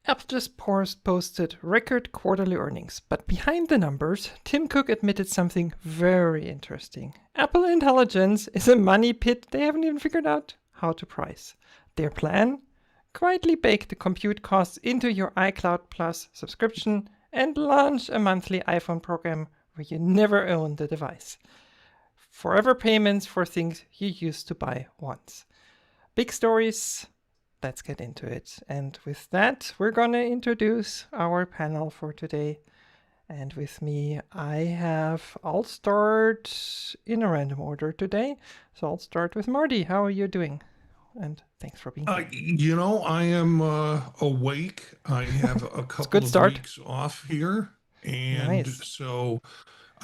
Apple just posted record quarterly earnings, but behind the numbers, Tim Cook admitted something very interesting. Apple Intelligence is a money pit they haven't even figured out how to price. Their plan? Quietly bake the compute costs into your iCloud Plus subscription and launch a monthly iPhone program where you never own the device. Forever payments for things you used to buy once. Big stories. Let's get into it. And with that, we're going to introduce our panel for today. And with me, I'll start in a random order today. So I'll start with Marty. How are you doing? And thanks for being here. I am awake. I have a couple of weeks off here. And so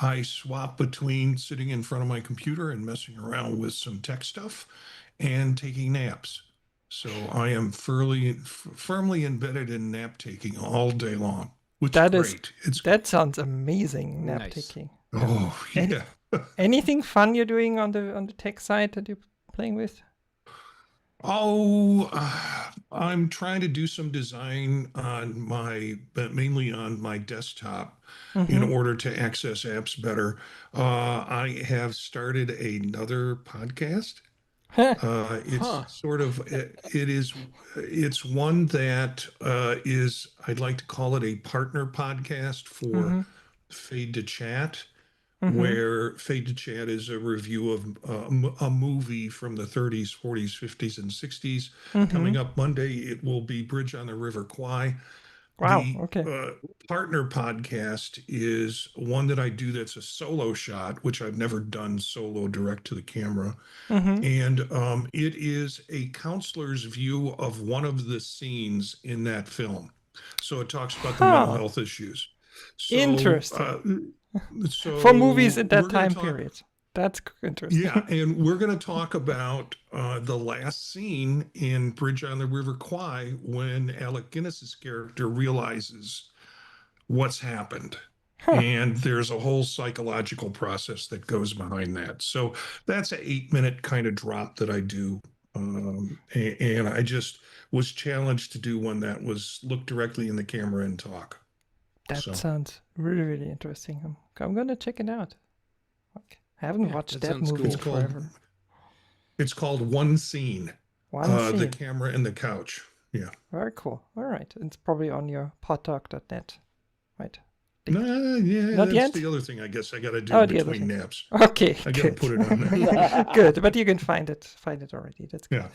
I swap between sitting in front of my computer and messing around with some tech stuff and taking naps. So I am firmly embedded in nap taking all day long, which is great. That sounds amazing, nap taking. Oh, yeah. Anything fun you're doing on the tech side that you're playing with? I'm trying to do some design mainly on my desktop in order to access apps better. I have started another podcast. It's one that is, I'd like to call it a partner podcast for Fade to Chat, where Fade to Chat is a review of a movie from the 30s, 40s, 50s, and 60s. Coming up Monday, it will be Bridge on the River Kwai. Wow. The partner podcast is one that I do that's a solo shot, which I've never done solo direct to the camera. And it is a counselor's view of one of the scenes in that film. So it talks about the mental health issues. So, interesting. For movies at that time period. That's interesting. Yeah, and we're going to talk about the last scene in Bridge on the River Kwai when Alec Guinness's character realizes what's happened. And there's a whole psychological process that goes behind that. So that's an 8-minute kind of drop that I do. And I just was challenged to do one that was look directly in the camera and talk. That sounds really, really interesting. I'm going to check it out. Okay. I haven't watched that movie forever. It's called One Scene. The camera and the couch. Yeah. Very cool. All right. It's probably on your podtalk.net, right? Not yet? The other thing I guess I got to do between naps. Okay. I got to put it on there. Good. But you can find it already. That's good.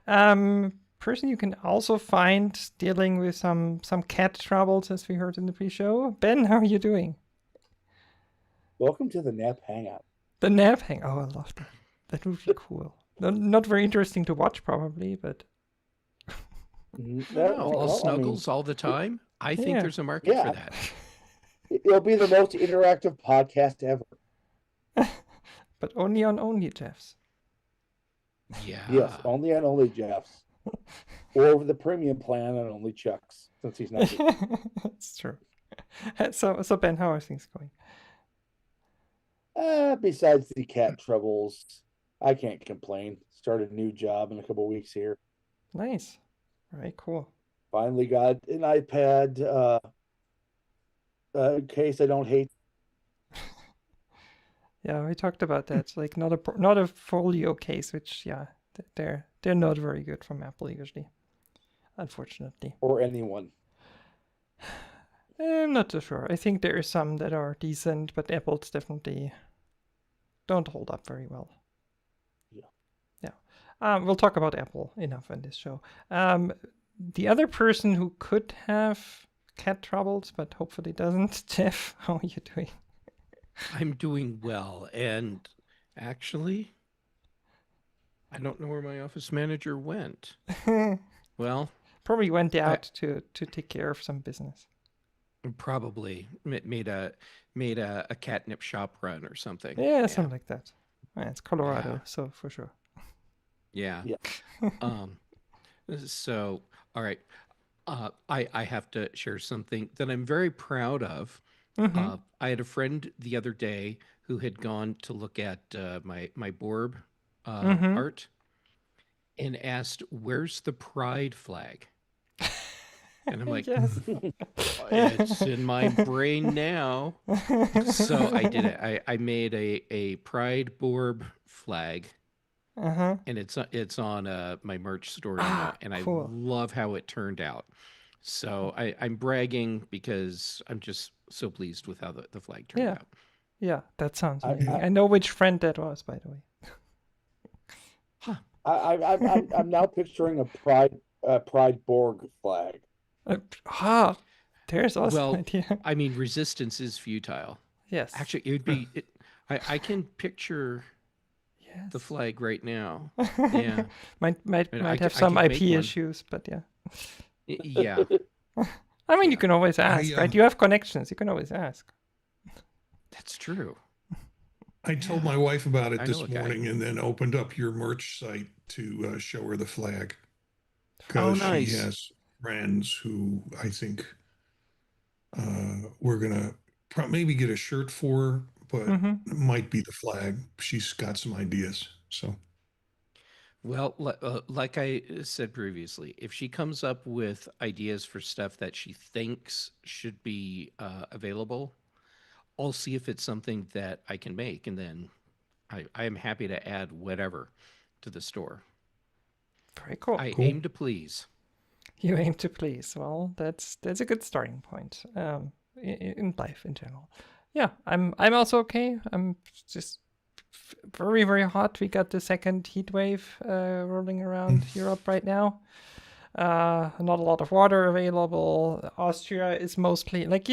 Yeah. Person you can also find dealing with some cat troubles, as we heard in the pre-show. Ben, how are you doing? Welcome to the Nap Hangout. The Nap Hangout. Oh, I love that. That would be cool. Not very interesting to watch, probably, but... all snuggles all the time. I think there's a market for that. It'll be the most interactive podcast ever. But only on OnlyJeffs. Yeah. Yes, only on OnlyJeffs. Or the premium plan on only Chuck's, since he's not here. That's true. So Ben, how are things going? Besides the cat troubles, I can't complain. Started a new job in a couple weeks here. Nice. Very cool. Finally got an iPad in case I don't hate. Yeah, we talked about that. It's like not a folio case, which they're not very good from Apple usually, unfortunately. Or anyone. I'm not too sure. I think there are some that are decent, but Apple's definitely don't hold up very well. Yeah. We'll talk about Apple enough in this show. The other person who could have cat troubles, but hopefully doesn't, Jeff, how are you doing? I'm doing well, and actually, I don't know where my office manager went. Well, probably went out to take care of some business. Probably made a catnip shop run or something. Yeah, something like that. Yeah, it's Colorado, so for sure. Yeah. So, all right. I have to share something that I'm very proud of. I had a friend the other day who had gone to look at my Borb art and asked, "Where's the pride flag?" And I'm like, Yes. it's in my brain now. So I did it. I made a Pride Borb flag, Uh-huh. and it's on my merch store now, and I Cool. love how it turned out. So I'm bragging because I'm just so pleased with how the flag turned Yeah. out. Yeah, that sounds I- amazing. I know which friend that was, by the way. I'm now picturing a Pride Borg flag. There's also Well, an idea. I mean, resistance is futile. Yes. Actually, it would be. I can picture Yes. the flag right now. Yeah, might And I have c- I some could IP make one. issues, but yeah. Yeah, I mean, you Yeah. can always ask, right? You have connections. You can always ask. that's true. I told my wife about it I know this a guy. morning and then opened up your merch site to show her the flag. Oh, Because she nice. has friends who I think we're going to maybe get a shirt for her, but Mm-hmm. it might be the flag. She's got some ideas. So, Well, like I said previously, if she comes up with ideas for stuff that she thinks should be available, I'll see if it's something that I can make, and then I am happy to add whatever to the store. Very cool. I Cool. aim to please. You aim to please. Well, that's a good starting point. In life in general. Yeah, I'm also okay. I'm just very, very hot. We got the second heat wave rolling around Europe right now. Not a lot of water available. Austria is mostly like,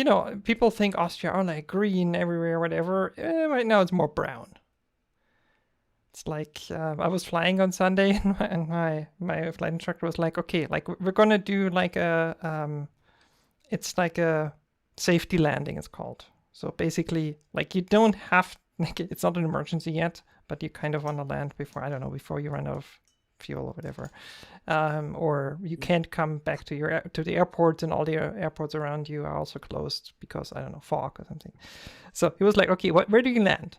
people think Austria are like green everywhere, whatever. Right now it's more brown. It's like I was flying on Sunday, and my flight instructor was like, "Okay, like we're gonna do like it's like a safety landing. It's called. So basically, like you don't have like it's not an emergency yet, but you kind of want to land before you run out of fuel or whatever, or you can't come back to the airport, and all the airports around you are also closed because fog or something. So he was like, "Okay, where do you land?"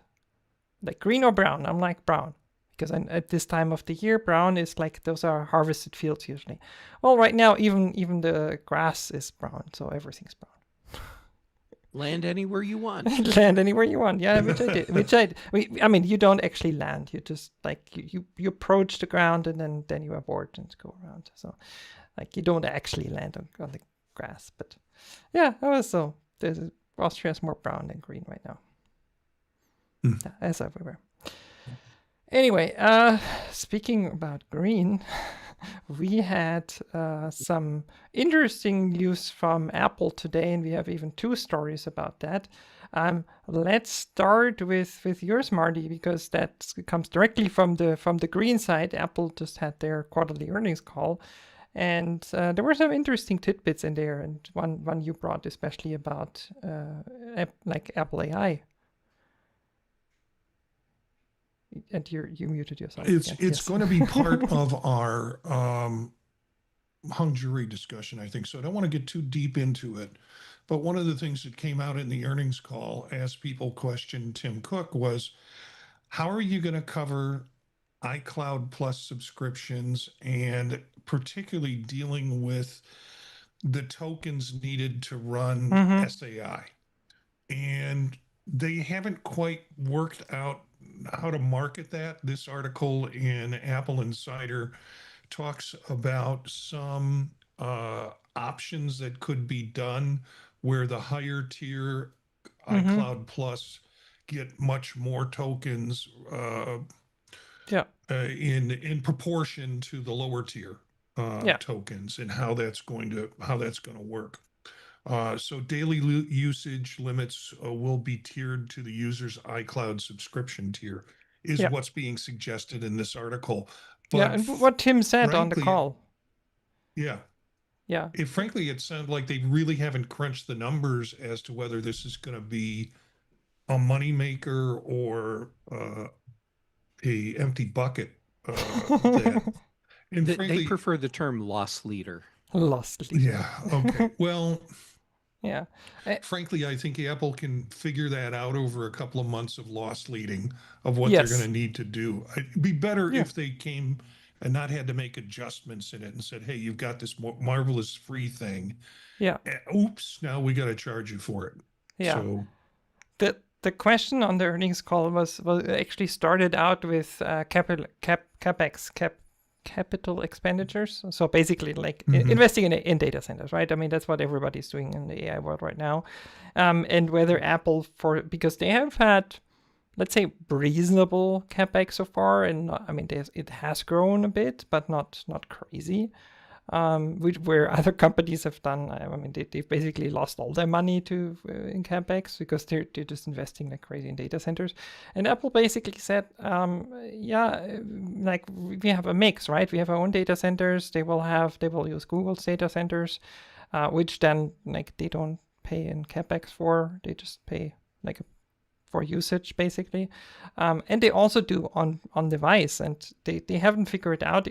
Like green or brown? I'm like brown. Because at this time of the year, brown is like those are harvested fields usually. Well, right now even the grass is brown, so everything's brown. Land anywhere you want. Land anywhere you want, yeah, which I did. I mean, you don't actually land. You just like you approach the ground and then you abort and go around. So like you don't actually land on the grass. But yeah, Austria's more brown than green right now. Yeah, as everywhere. Anyway, speaking about green, we had some interesting news from Apple today, and we have even two stories about that. Let's start with yours, Marty, because that comes directly from the green side. Apple just had their quarterly earnings call, and there were some interesting tidbits in there, and one you brought especially about like Apple AI. And you muted yourself. It's again. Yes. going to be part of our hung jury discussion, I think. So I don't want to get too deep into it. But one of the things that came out in the earnings call as people questioned Tim Cook was, how are you going to cover iCloud Plus subscriptions, and particularly dealing with the tokens needed to run SAI? And they haven't quite worked out how to market that. This article in AppleInsider talks about some options that could be done where the higher tier iCloud Plus get much more tokens in proportion to the lower tier tokens, and how that's going to work. So daily usage limits will be tiered to the user's iCloud subscription tier, is what's being suggested in this article. But and what Tim said on the call. Yeah. Frankly, it sounds like they really haven't crunched the numbers as to whether this is going to be a moneymaker or a empty bucket. They prefer the term loss leader. Loss leader. Yeah. Okay. Well. Yeah. Frankly, I think Apple can figure that out over a couple of months of loss leading of what they're going to need to do. It'd be better if they came and not had to make adjustments in it and said, hey, you've got this marvelous free thing. Yeah. Oops, now we got to charge you for it. Yeah. So the question on the earnings call was actually started out with capital expenditures. So basically like investing in data centers, right? I mean, that's what everybody's doing in the AI world right now. And whether Apple, because they have had, let's say, reasonable capex so far, and I mean, it has grown a bit, but not crazy. Where other companies have done, I mean, they've basically lost all their money in capex because they're just investing like crazy in data centers. And Apple basically said, like we have a mix, right? We have our own data centers. They will use Google's data centers, which then like they don't pay in capex for. They just pay like for usage basically, and they also do on device, and they haven't figured out.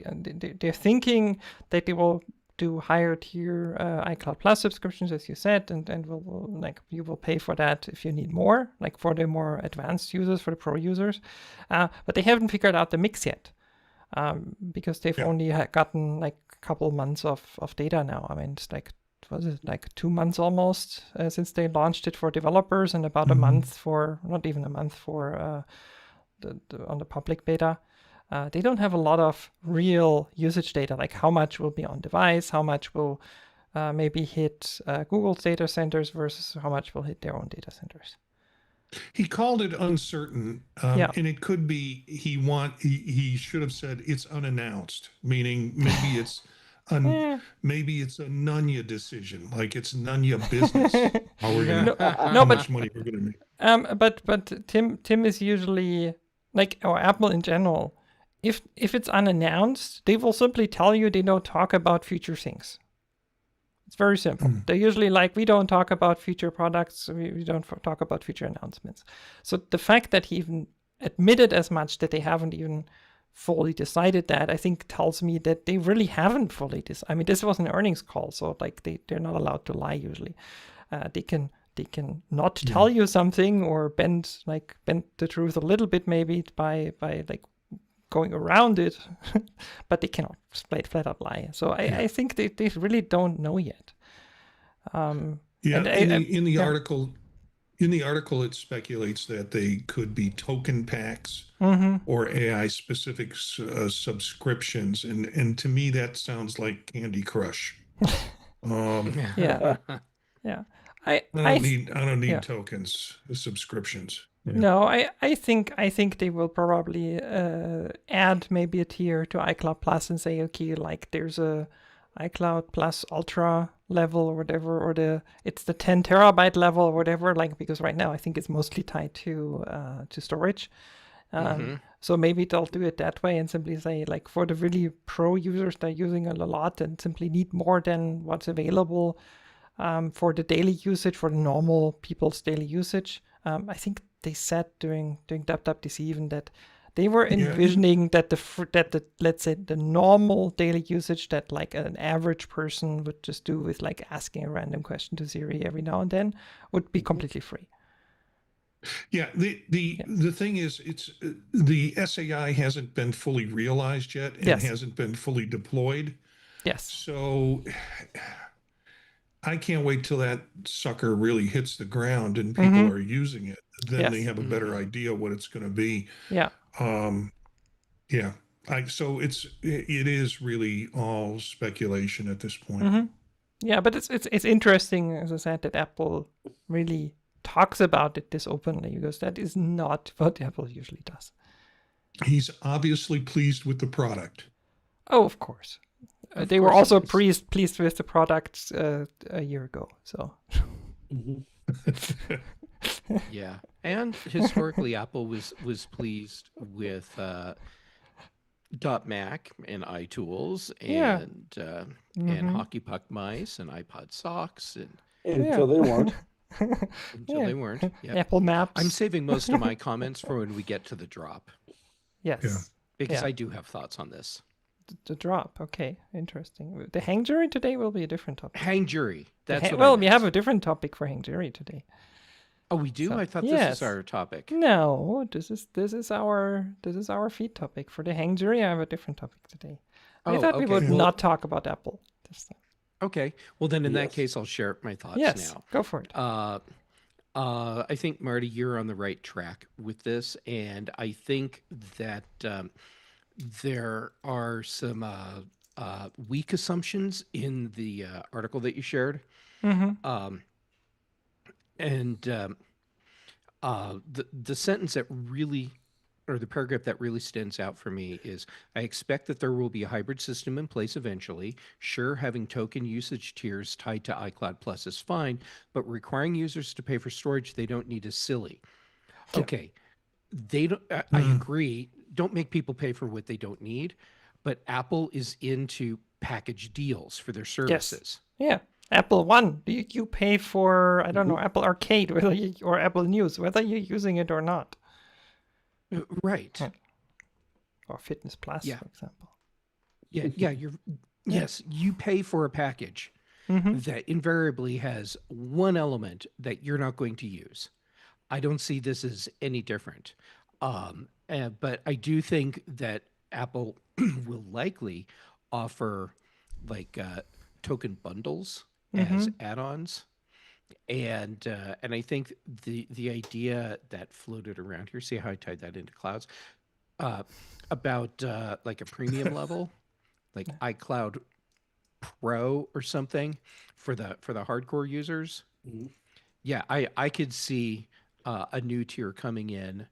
They're thinking that they will do higher tier iCloud Plus subscriptions, as you said, and will like you will pay for that if you need more, like for the more advanced users, for the pro users, but they haven't figured out the mix yet, because they've only gotten like a couple months of data now. I mean, it's like, was it like 2 months almost since they launched it for developers, and about a month for, not even a month for on the public beta. They don't have a lot of real usage data, like how much will be on device, how much will maybe hit Google's data centers versus how much will hit their own data centers. He called it uncertain, and it could be he should have said it's unannounced, meaning maybe it's maybe it's a Nunya decision, like it's Nunya business. How we're gonna how much money we're gonna make. But Tim is usually like, or Apple in general, if it's unannounced, they will simply tell you they don't talk about future things. It's very simple. They're usually like, we don't talk about future products, we don't talk about future announcements. So the fact that he even admitted as much, that they haven't even fully decided that, I think tells me that they really haven't fully decided. I mean, this was an earnings call, so like they're not allowed to lie usually. They can not tell you something or bend the truth a little bit maybe by like going around it, but they cannot flat out lie. So I think they really don't know yet. In the article, it speculates that they could be token packs or AI specific subscriptions, and to me that sounds like Candy Crush. Yeah. I don't need tokens, subscriptions. Yeah. No, I think they will probably add maybe a tier to iCloud Plus and say, okay, like there's a iCloud Plus Ultra level or whatever, or it's the 10 terabyte level or whatever, like, because right now I think it's mostly tied to storage. So maybe they'll do it that way and simply say, like, for the really pro users that are using it a lot and simply need more than what's available for the daily usage, for the normal people's daily usage. I think they said during WWDC even that they were envisioning that the let's say the normal daily usage that like an average person would just do with like asking a random question to Siri every now and then would be completely free. Yeah, the thing is, it's the SAI hasn't been fully realized yet and hasn't been fully deployed. Yes. So I can't wait till that sucker really hits the ground and people are using it. Then they have a better idea what it's going to be. Yeah. So it is really all speculation at this point. Yeah, but it's interesting, as I said, that Apple really talks about it this openly, because that is not what Apple usually does. He's obviously pleased with the product. Oh, of course. They were also pleased with the product a year ago. So. Yeah, and historically, Apple was pleased with .Mac and iTools and Hockey Puck mice and iPod socks until they weren't. They weren't. Yep. Apple Maps. I'm saving most of my comments for when we get to the drop. Yes. Because I do have thoughts on this. The drop. Okay, interesting. The hang jury today will be a different topic. Hang jury. That's we have a different topic for hang jury today. Oh, we do? So, I thought this yes. was our topic. No, this is our feed topic. For the hang jury, I have a different topic today. I Oh, thought we okay. would Well, not talk about Apple this time. okay. Well, then in that Yes. case, I'll share my thoughts Yes, now. go for it. I think, Marty, you're on the right track with this. And I think that there are some weak assumptions in the article that you shared. Mm-hmm. The sentence that really, or the paragraph that really stands out for me is, I expect that there will be a hybrid system in place eventually. Sure, having token usage tiers tied to iCloud Plus is fine, but requiring users to pay for storage they don't need is silly. Yeah. Okay, they don't. I agree. Don't make people pay for what they don't need, but Apple is into package deals for their services. Yeah. Apple One, you pay for, I don't know, Apple Arcade or Apple News, whether you're using it or not. Right. Or Fitness Plus, Yeah. for example. Yeah. Yes, you pay for a package that invariably has one element that you're not going to use. I don't see this as any different. But I do think that Apple will likely offer like token bundles as add-ons. And I think the idea that floated around here, see how I tied that into clouds, about like a premium level, like iCloud Pro or something for the hardcore users. Yeah, I could see a new tier coming in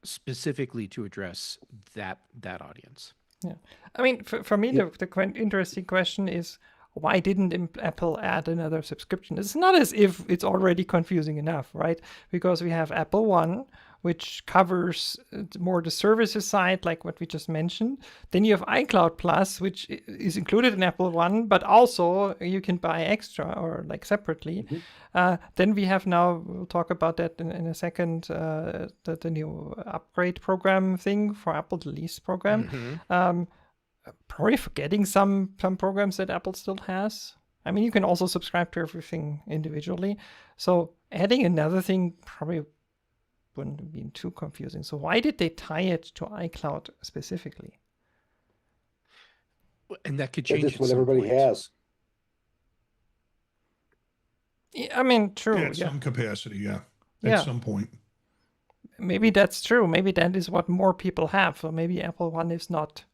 specifically to address that audience. Yeah. I mean, for me, the interesting question is, why didn't Apple add another subscription? It's not as if it's already confusing enough, right? Because we have Apple One, which covers more the services side, like what we just mentioned. Then you have iCloud Plus, which is included in Apple One, but also you can buy extra or like separately. Then we have now, we'll talk about that in a second, the new upgrade program thing for Apple, the Lease Program. Probably forgetting some programs that Apple still has. I mean, you can also subscribe to everything individually. So adding another thing probably wouldn't have been too confusing. So why did they tie it to iCloud specifically? And that could change. That's what everybody has. Yeah, I mean, true. At some capacity, yeah. Yeah. At some point. Maybe that's true. Maybe that is what more people have. So maybe Apple One is not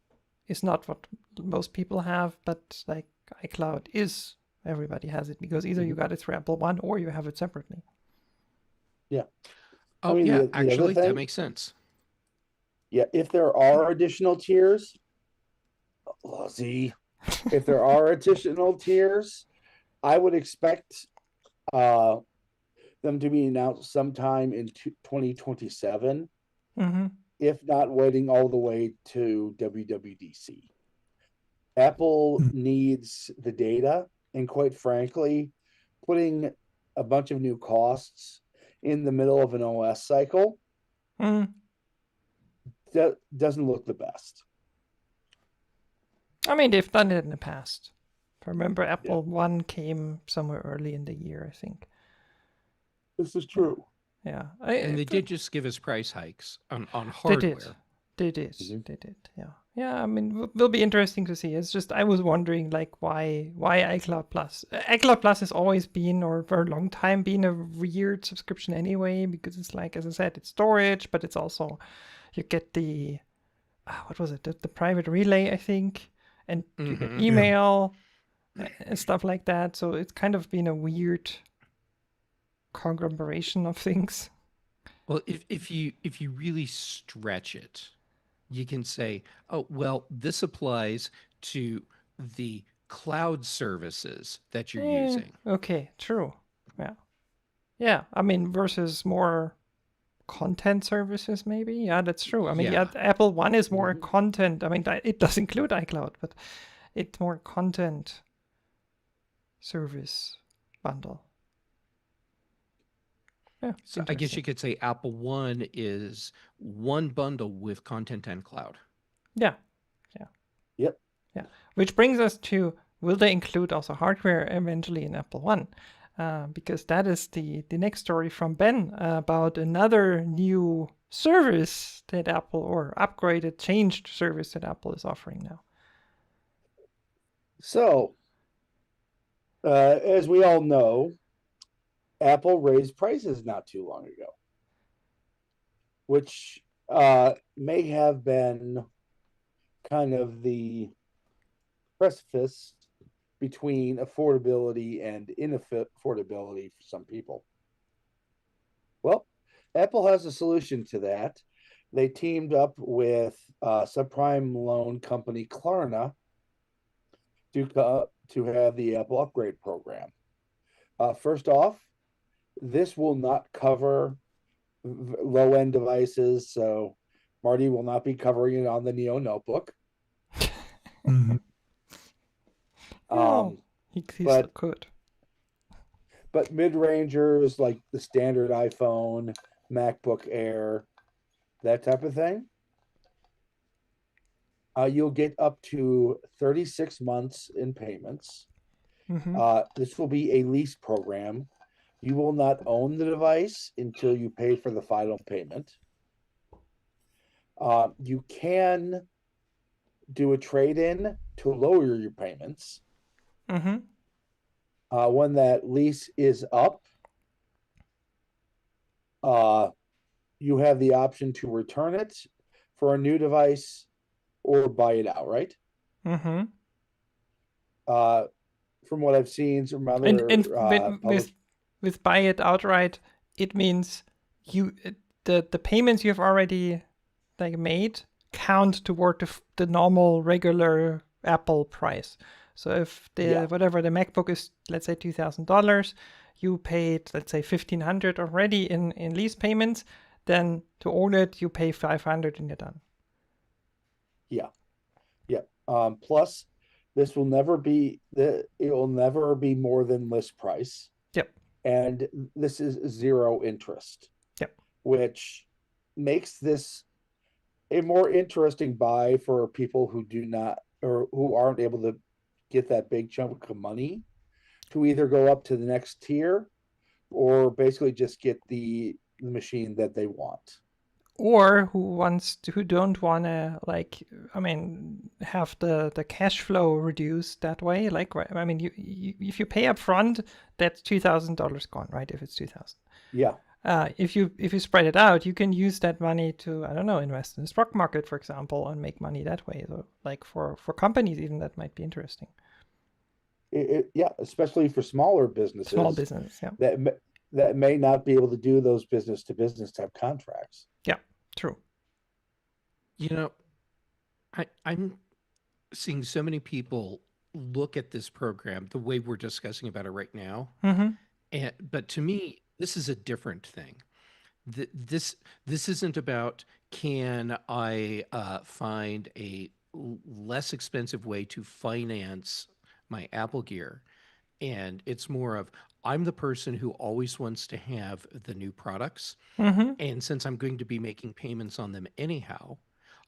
what most people have, but like iCloud is, everybody has it, because either you got it through Apple One or you have it separately. Yeah. Oh, yeah, actually, that makes sense. Yeah, if there are additional tiers, if there are additional tiers, I would expect them to be announced sometime in 2027. If not waiting all the way to WWDC. Apple needs the data, and quite frankly, putting a bunch of new costs in the middle of an OS cycle doesn't look the best. I mean, they've done it in the past. If I remember, Apple One came somewhere early in the year, I think. This is true. Yeah. And they did just give us price hikes on hardware. They did. Yeah. Yeah, I mean, it will be interesting to see. It's just, I was wondering, like, why iCloud Plus? iCloud Plus has always been, or for a long time, been a weird subscription anyway, because it's like, as I said, it's storage, but it's also, you get the, what was it? The private relay, I think, and you get email and stuff like that. So it's kind of been a weird conglomeration of things. Well, if you really stretch it, you can say, oh, well, this applies to the cloud services that you're using. Okay, true. Yeah. Yeah, I mean, versus more content services, maybe. Yeah, that's true. I mean, Apple One is more content. I mean, it does include iCloud, but it's more content service bundle. Yeah, so I guess you could say Apple One is one bundle with content and cloud. Yeah. Which brings us to, will they include also hardware eventually in Apple One? because that is the next story from Ben about another new service that Apple, or upgraded, changed service that Apple is offering now. So, as we all know, Apple raised prices not too long ago, which may have been kind of the precipice between affordability and inaffordability for some people. Well, Apple has a solution to that. They teamed up with subprime loan company Klarna to have the Apple Upgrade Program. First off, this will not cover low-end devices, so Marty will not be covering it on the Neo Notebook. Mm-hmm. He still could. But mid-rangers like the standard iPhone, MacBook Air, that type of thing, you'll get up to 36 months in payments. This will be a lease program. You will not own the device until you pay for the final payment. You can do a trade-in to lower your payments. When that lease is up, you have the option to return it for a new device or buy it outright. From what I've seen from other with buy it outright, it means the payments you've already made count toward the normal regular Apple price. So if whatever the MacBook is, let's say $2,000, you paid, let's say, $1,500 already in lease payments, then to own it you pay $500 and you're done. Plus, this will never be more than list price. And this is zero interest. Which makes this a more interesting buy for people who do not, or who aren't able to get that big chunk of money to either go up to the next tier or basically just get the machine that they want. Or who don't want to have the cash flow reduced that way. If you pay up front, that's $2,000 gone, right? If it's $2,000. Yeah. If you spread it out, you can use that money to, I don't know, invest in the stock market, for example, and make money that way. So, for companies, even that might be interesting. Especially for smaller businesses. Small business, that may not be able to do those business-to-business type contracts. Yeah, true. I'm seeing so many people look at this program the way we're discussing about it right now. But to me, this is a different thing. This isn't about, can I find a less expensive way to finance my Apple gear? And it's more of, I'm the person who always wants to have the new products. And since I'm going to be making payments on them anyhow,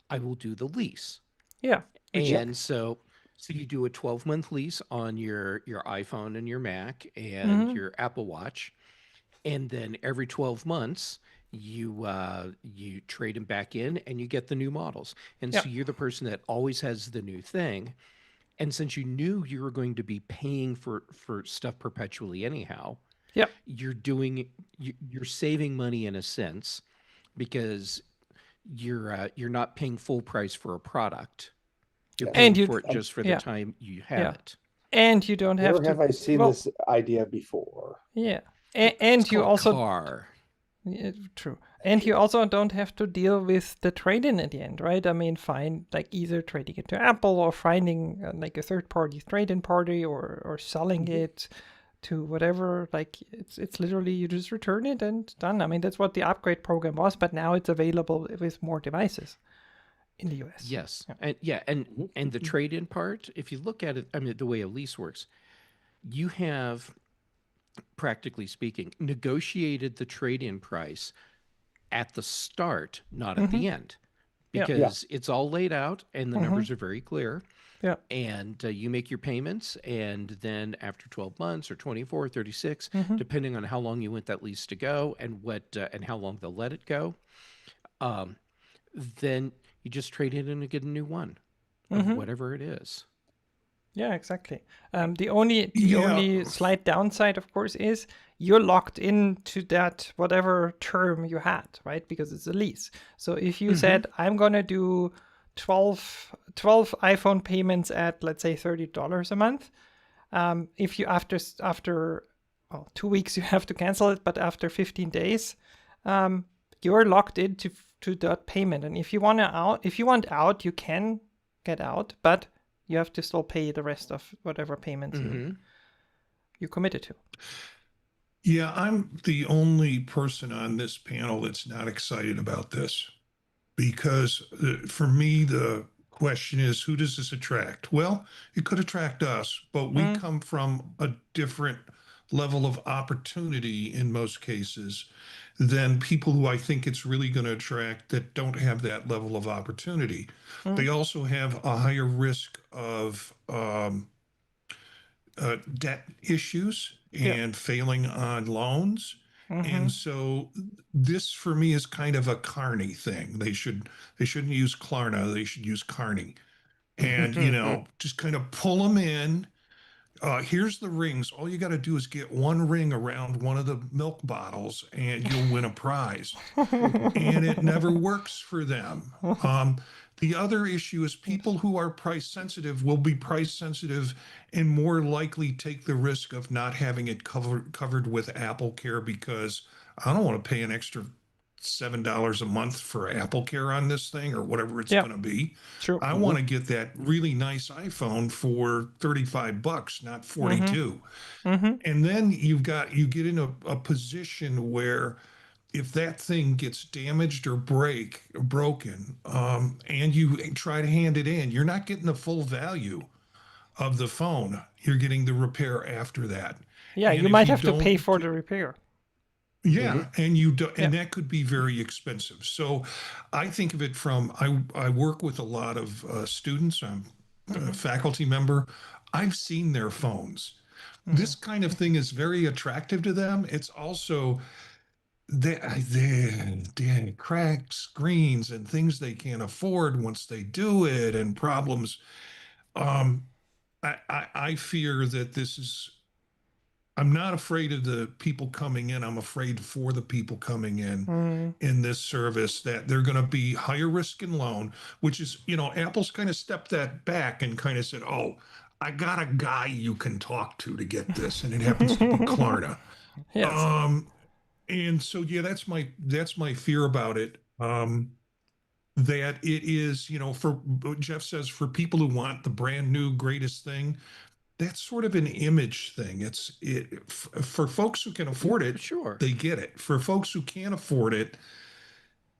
I will do the lease. And so you do a 12-month lease on your iPhone and your Mac and your Apple Watch. And then every 12 months, you trade them back in and you get the new models. And so you're the person that always has the new thing. And since you knew you were going to be paying for stuff perpetually anyhow, you're saving money in a sense, because you're not paying full price for a product. You're paying for it just for the time you have it. And you don't have Where have I seen this idea before? And you also car. True. And you also don't have to deal with the trade-in at the end, right? Either trading it to Apple or finding a third-party trade-in party or selling it to whatever. It's literally, you just return it and done. That's what the upgrade program was, but now it's available with more devices in the US. Yes. And the trade-in part, if you look at it, the way a lease works, you have, practically speaking, negotiated the trade-in price at the start, not at the end. because it's all laid out and the numbers are very clear. Yeah. And you make your payments, and then after 12 months or 24, 36, depending on how long you want that lease to go and what and how long they'll let it go, then you just trade it in and get a new one of whatever it is. Yeah, exactly. The only slight downside, of course, is you're locked into that whatever term you had, right? Because it's a lease. So if you said, I'm going to do 12 iPhone payments at, let's say, $30 a month, if you after 2 weeks you have to cancel it, but after 15 days, you're locked into that payment. And if you want out, you can get out, but you have to still pay the rest of whatever payments you committed to. Yeah, I'm the only person on this panel that's not excited about this, because for me, the question is, who does this attract? Well, it could attract us, but we come from a different level of opportunity in most cases than people who I think it's really going to attract that don't have that level of opportunity. They also have a higher risk of debt issues and failing on loans. And so this for me is kind of a Carney thing. They shouldn't use Klarna, they should use Carney. And just kind of pull them in. Here's the rings. All you got to do is get one ring around one of the milk bottles and you'll win a prize. And it never works for them. The other issue is people who are price sensitive will be price sensitive and more likely take the risk of not having it covered with Apple Care, because I don't want to pay an extra $7 a month for Apple Care on this thing or whatever it's going to be. True. I want to get that really nice iPhone for $35, not 42. And then you get in a position where if that thing gets damaged or broken, and you try to hand it in, you're not getting the full value of the phone. You're getting the repair after that. Yeah, and you might have to pay for the repair. Yeah, and you do, and that could be very expensive. So I think of it from, I work with a lot of students. I'm a faculty member. I've seen their phones. This kind of thing is very attractive to them. It's also they cracked screens and things they can't afford once they do it, and problems. I fear that this is, I'm not afraid of the people coming in. I'm afraid for the people coming in this service, that they're going to be higher risk in loan, which is, Apple's kind of stepped that back and kind of said, oh, I got a guy you can talk to get this. And it happens to be Klarna. Yes. And so, yeah, that's my fear about it. That it is, for Jeff says, for people who want the brand new greatest thing, that's sort of an image thing. For folks who can afford it, sure, they get it. For folks who can't afford it,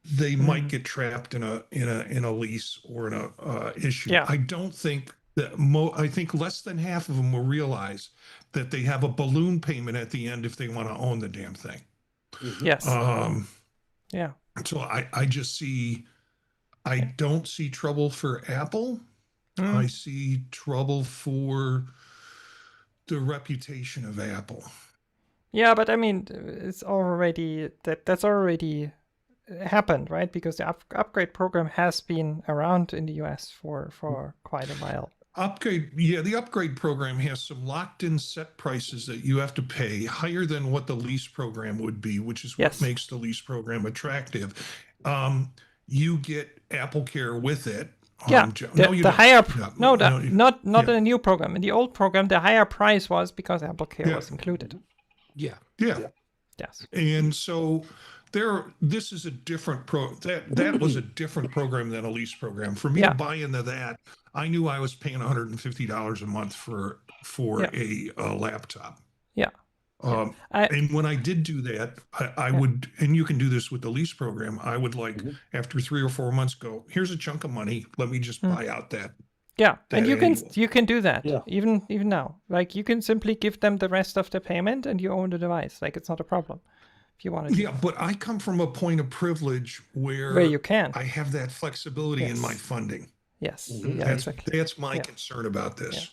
they might get trapped in a lease or in a issue. Yeah. I don't think that I think less than half of them will realize that they have a balloon payment at the end if they want to own the damn thing. Yes. Yeah. So I just see, I don't see trouble for Apple. I see trouble for the reputation of Apple. Yeah, but I mean, it's already that's already happened, right? Because the upgrade program has been around in the US for quite a while. The upgrade program has some locked-in set prices that you have to pay, higher than what the lease program would be, which is what makes the lease program attractive. You get Apple Care with it. Yeah, the higher not in the new program. In the old program, the higher price was because Apple Care was included. Yeah. Yes. And so this is a different that was a different program than a lease program. For me to buy into that, I knew I was paying $150 a month for a laptop. Yeah. And when I did do that, I would, and you can do this with the lease program, I would after 3 or 4 months go, here's a chunk of money. Let me just buy out that. Yeah. And you can do that even now. Like, you can simply give them the rest of the payment and you own the device. Like, it's not a problem. if you want to. Yeah, but I come from a point of privilege where you can. I have that flexibility in my funding. Yes. Mhm. That's my concern about this.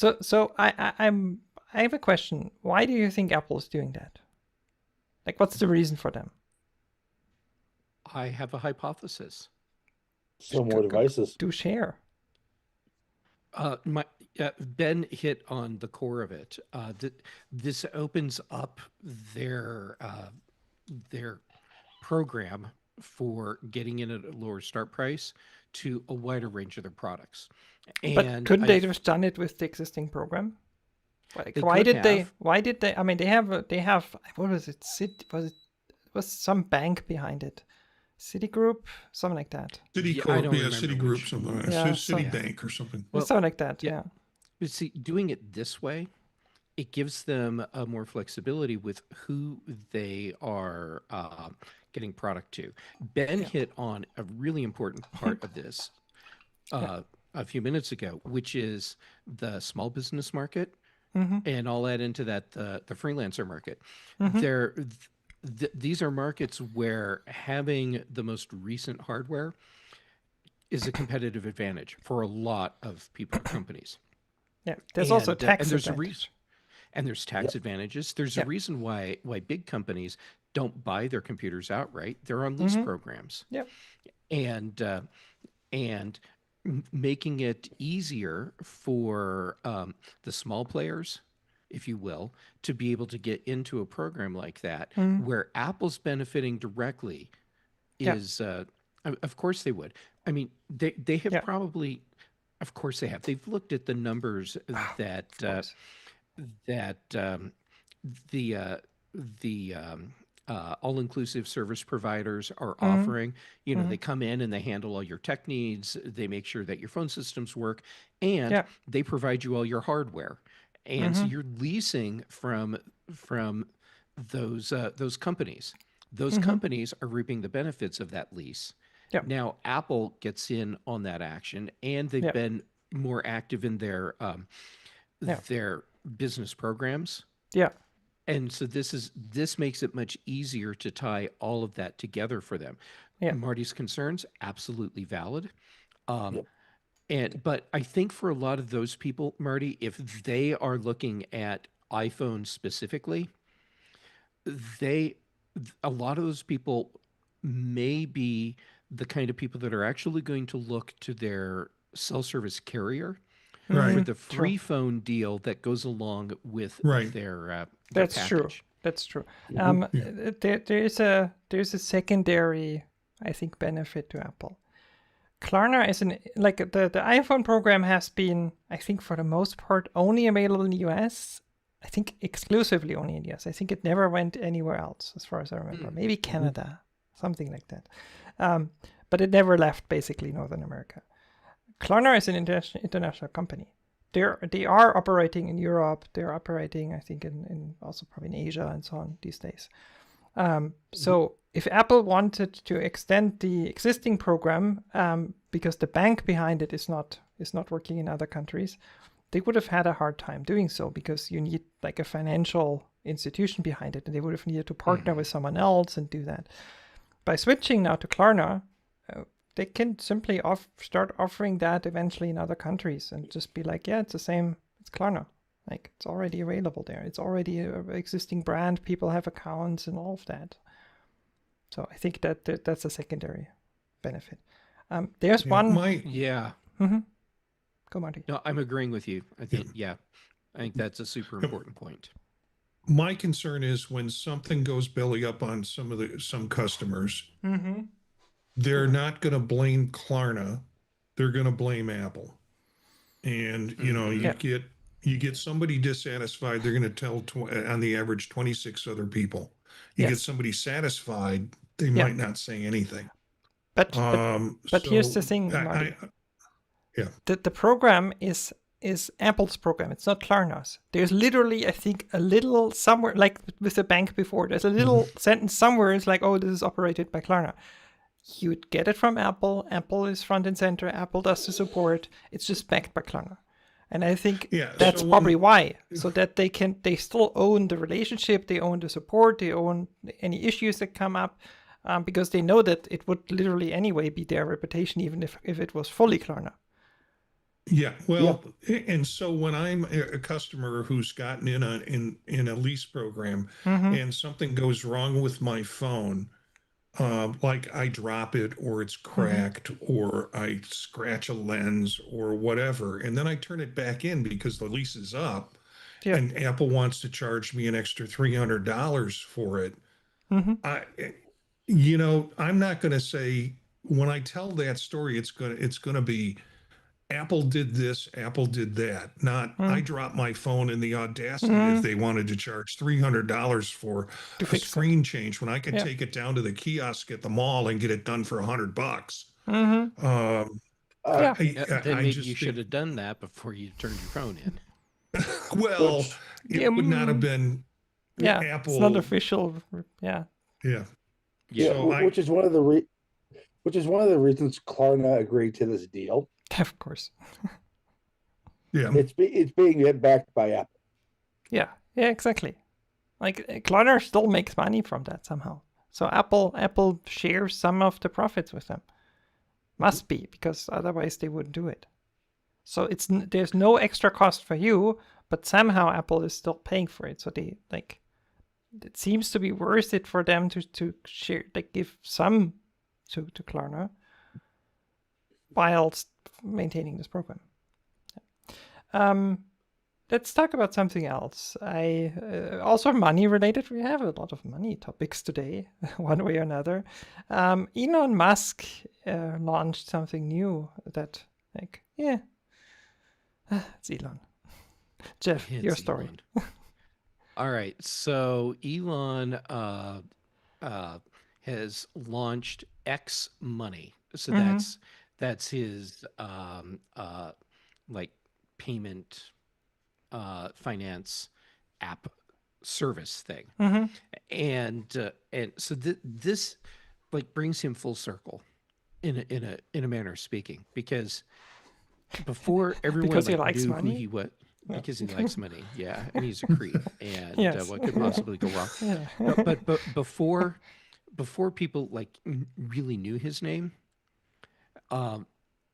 Yeah. So I have a question. Why do you think Apple is doing that? Like, what's the reason for them? I have a hypothesis. So more devices. Do share. Ben hit on the core of it. This opens up their program for getting in at a lower start price to a wider range of their products. And but couldn't they have done it with the existing program? Like, They why could did they? have. Why did they? I mean, they have. What was it? Was some bank behind it? Citigroup, something like that. Citicorp, I don't yeah, remember Citigroup, which. something like Yeah, Citibank or something. Well, Something like that. yeah. Yeah. But see, doing it this way, it gives them more flexibility with who they are getting product to. Ben hit on a really important part of this a few minutes ago, which is the small business market. And I'll add into that the freelancer market. These are markets where having the most recent hardware is a competitive advantage for a lot of people or companies. Yeah. There's also tax and there's advantage. there's tax advantages. There's a reason why big companies don't buy their computers outright. They're on lease programs. Yep. And making it easier for the small players, if you will, to be able to get into a program like that, where Apple's benefiting directly is, of course they would. I mean, they have probably, of course they have. They've looked at the numbers that the all-inclusive service providers are offering. You know, they come in and they handle all your tech needs. They make sure that your phone systems work, and they provide you all your hardware. And so you're leasing from those companies. Those companies are reaping the benefits of that lease. Yep. Now Apple gets in on that action, and they've been more active in their business programs. Yeah. And so this makes it much easier to tie all of that together for them. Yeah. Marty's concerns, absolutely valid. But I think for a lot of those people, Marty, if they are looking at iPhone specifically, a lot of those people may be the kind of people that are actually going to look to their cell service carrier for the free phone deal that goes along with their That's package. true. That's true. There's a secondary, I think, benefit to Apple. Klarna is the iPhone program has been, I think, for the most part, only available in the US. I think exclusively only in the US. I think it never went anywhere else, as far as I remember. Maybe Canada, something like that. But it never left basically Northern America. Klarna is an international company. They are operating in Europe. They're operating, I think, in also probably in Asia and so on these days. So if Apple wanted to extend the existing program, because the bank behind it is not working in other countries, they would have had a hard time doing so, because you need like a financial institution behind it, and they would have needed to partner with someone else and do that. By switching now to Klarna, they can simply start offering that eventually in other countries and just be like, yeah, it's the same, it's Klarna. Like, it's already available there. It's already an existing brand. People have accounts and all of that. So I think that's a secondary benefit. There's one. Go, Marty. No, I'm agreeing with you. I think, I think that's a super important point. My concern is when something goes belly up on some customers, they're not going to blame Klarna. They're going to blame Apple. And, you know, you get somebody dissatisfied, they're going to tell on the average 26 other people. You get somebody satisfied, they might not say anything. But here's the thing, Marty. The program is Apple's program. It's not Klarna's. There's literally, I think, a little somewhere, like with the bank before, there's a little sentence somewhere. It's like, oh, this is operated by Klarna. You'd get it from Apple. Apple is front and center. Apple does the support. It's just backed by Klarna. And I think Yeah, that's so probably why. So that they still own the relationship, they own the support, they own any issues that come up, because they know that it would literally anyway be their reputation, even if it was fully Klarna. Yeah, well, and so when I'm a customer who's gotten in a lease program and something goes wrong with my phone, like I drop it or it's cracked or I scratch a lens or whatever, and then I turn it back in because the lease is up, Yeah. and Apple wants to charge me an extra $300 for it. I, I'm not going to say when I tell that story, it's gonna be Apple did this, Apple did that. Not I dropped my phone in the audacity if they wanted to charge $300 for To a fix it. screen change when I could Yeah. take it down to the kiosk at the mall and get it done for $100. Yeah. Then I maybe you just should think, have done that before you turned your phone in. well, Which- it would not have been Yeah, Apple. it's not official. Yeah. Yeah. Yeah, So which is one of the reasons Klarna agreed to this deal. Of course. yeah. It's being backed by Apple. Yeah, exactly. Like Klarna still makes money from that somehow. So Apple shares some of the profits with them. Must be, because otherwise they wouldn't do it. So there's no extra cost for you, but somehow Apple is still paying for it. So they it seems to be worth it for them to share, like give some to Klarna whilst maintaining this program. Let's talk about something else. Also money related. We have a lot of money topics today, one way or another. Elon Musk launched something new that, it's Elon. Jeff, your story. Elon. All right. So Elon has launched X Money. So that's his like payment finance app service thing. And so this like brings him full circle in a manner of speaking, because before everyone Because he like, likes knew money? who he was. Because he likes money, yeah, and he's a creep, and Yes. what could possibly go wrong? Yeah. No, but before people like really knew his name,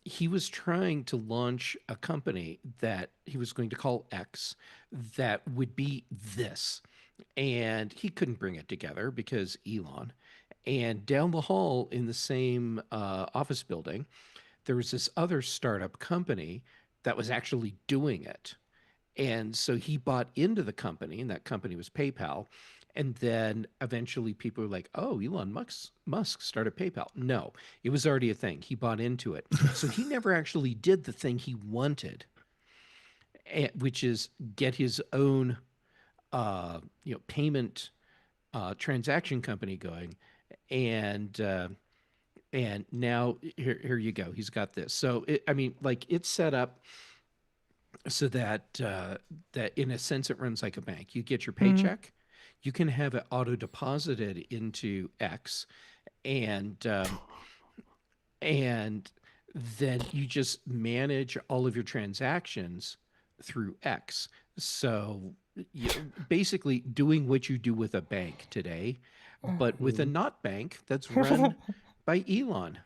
he was trying to launch a company that he was going to call X that would be this, and he couldn't bring it together because Elon. And down the hall in the same office building, there was this other startup company that was actually doing it. And so he bought into the company, and that company was PayPal. And then eventually people were like, oh, Elon Musk started PayPal. No, it was already a thing. He bought into it. So he never actually did the thing he wanted, which is get his own payment transaction company going. And now here you go. He's got this. So, it's set up so that that in a sense it runs like a bank. You get your paycheck, you can have it auto deposited into X, and then you just manage all of your transactions through X. So basically doing what you do with a bank today, but with a not bank that's run by Elon.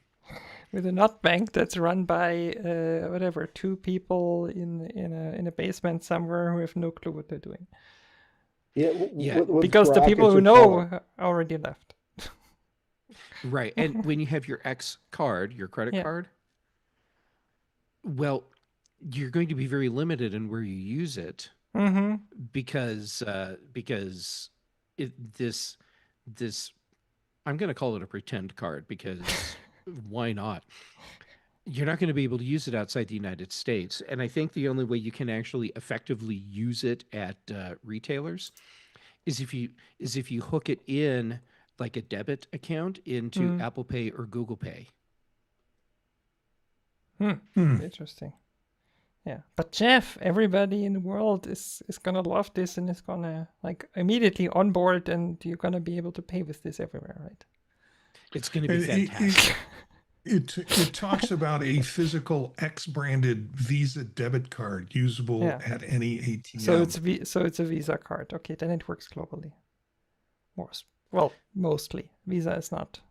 With a not bank that's run by two people in a basement somewhere who have no clue what they're doing. Yeah. Because the people who know already left. Right. And when you have your X card, your credit card, well, you're going to be very limited in where you use it, because this I'm going to call it a pretend card, because why not? You're not going to be able to use it outside the United States. And I think the only way you can actually effectively use it at retailers is if you hook it in like a debit account into Apple Pay or Google Pay. Interesting. Yeah. But Jeff, everybody in the world is going to love this and is going to like immediately on board, and you're going to be able to pay with this everywhere, right? It's going to be fantastic. It talks about a physical X-branded Visa debit card usable at any ATM. So it's a Visa card. Okay, then it works globally. Mostly. Visa is not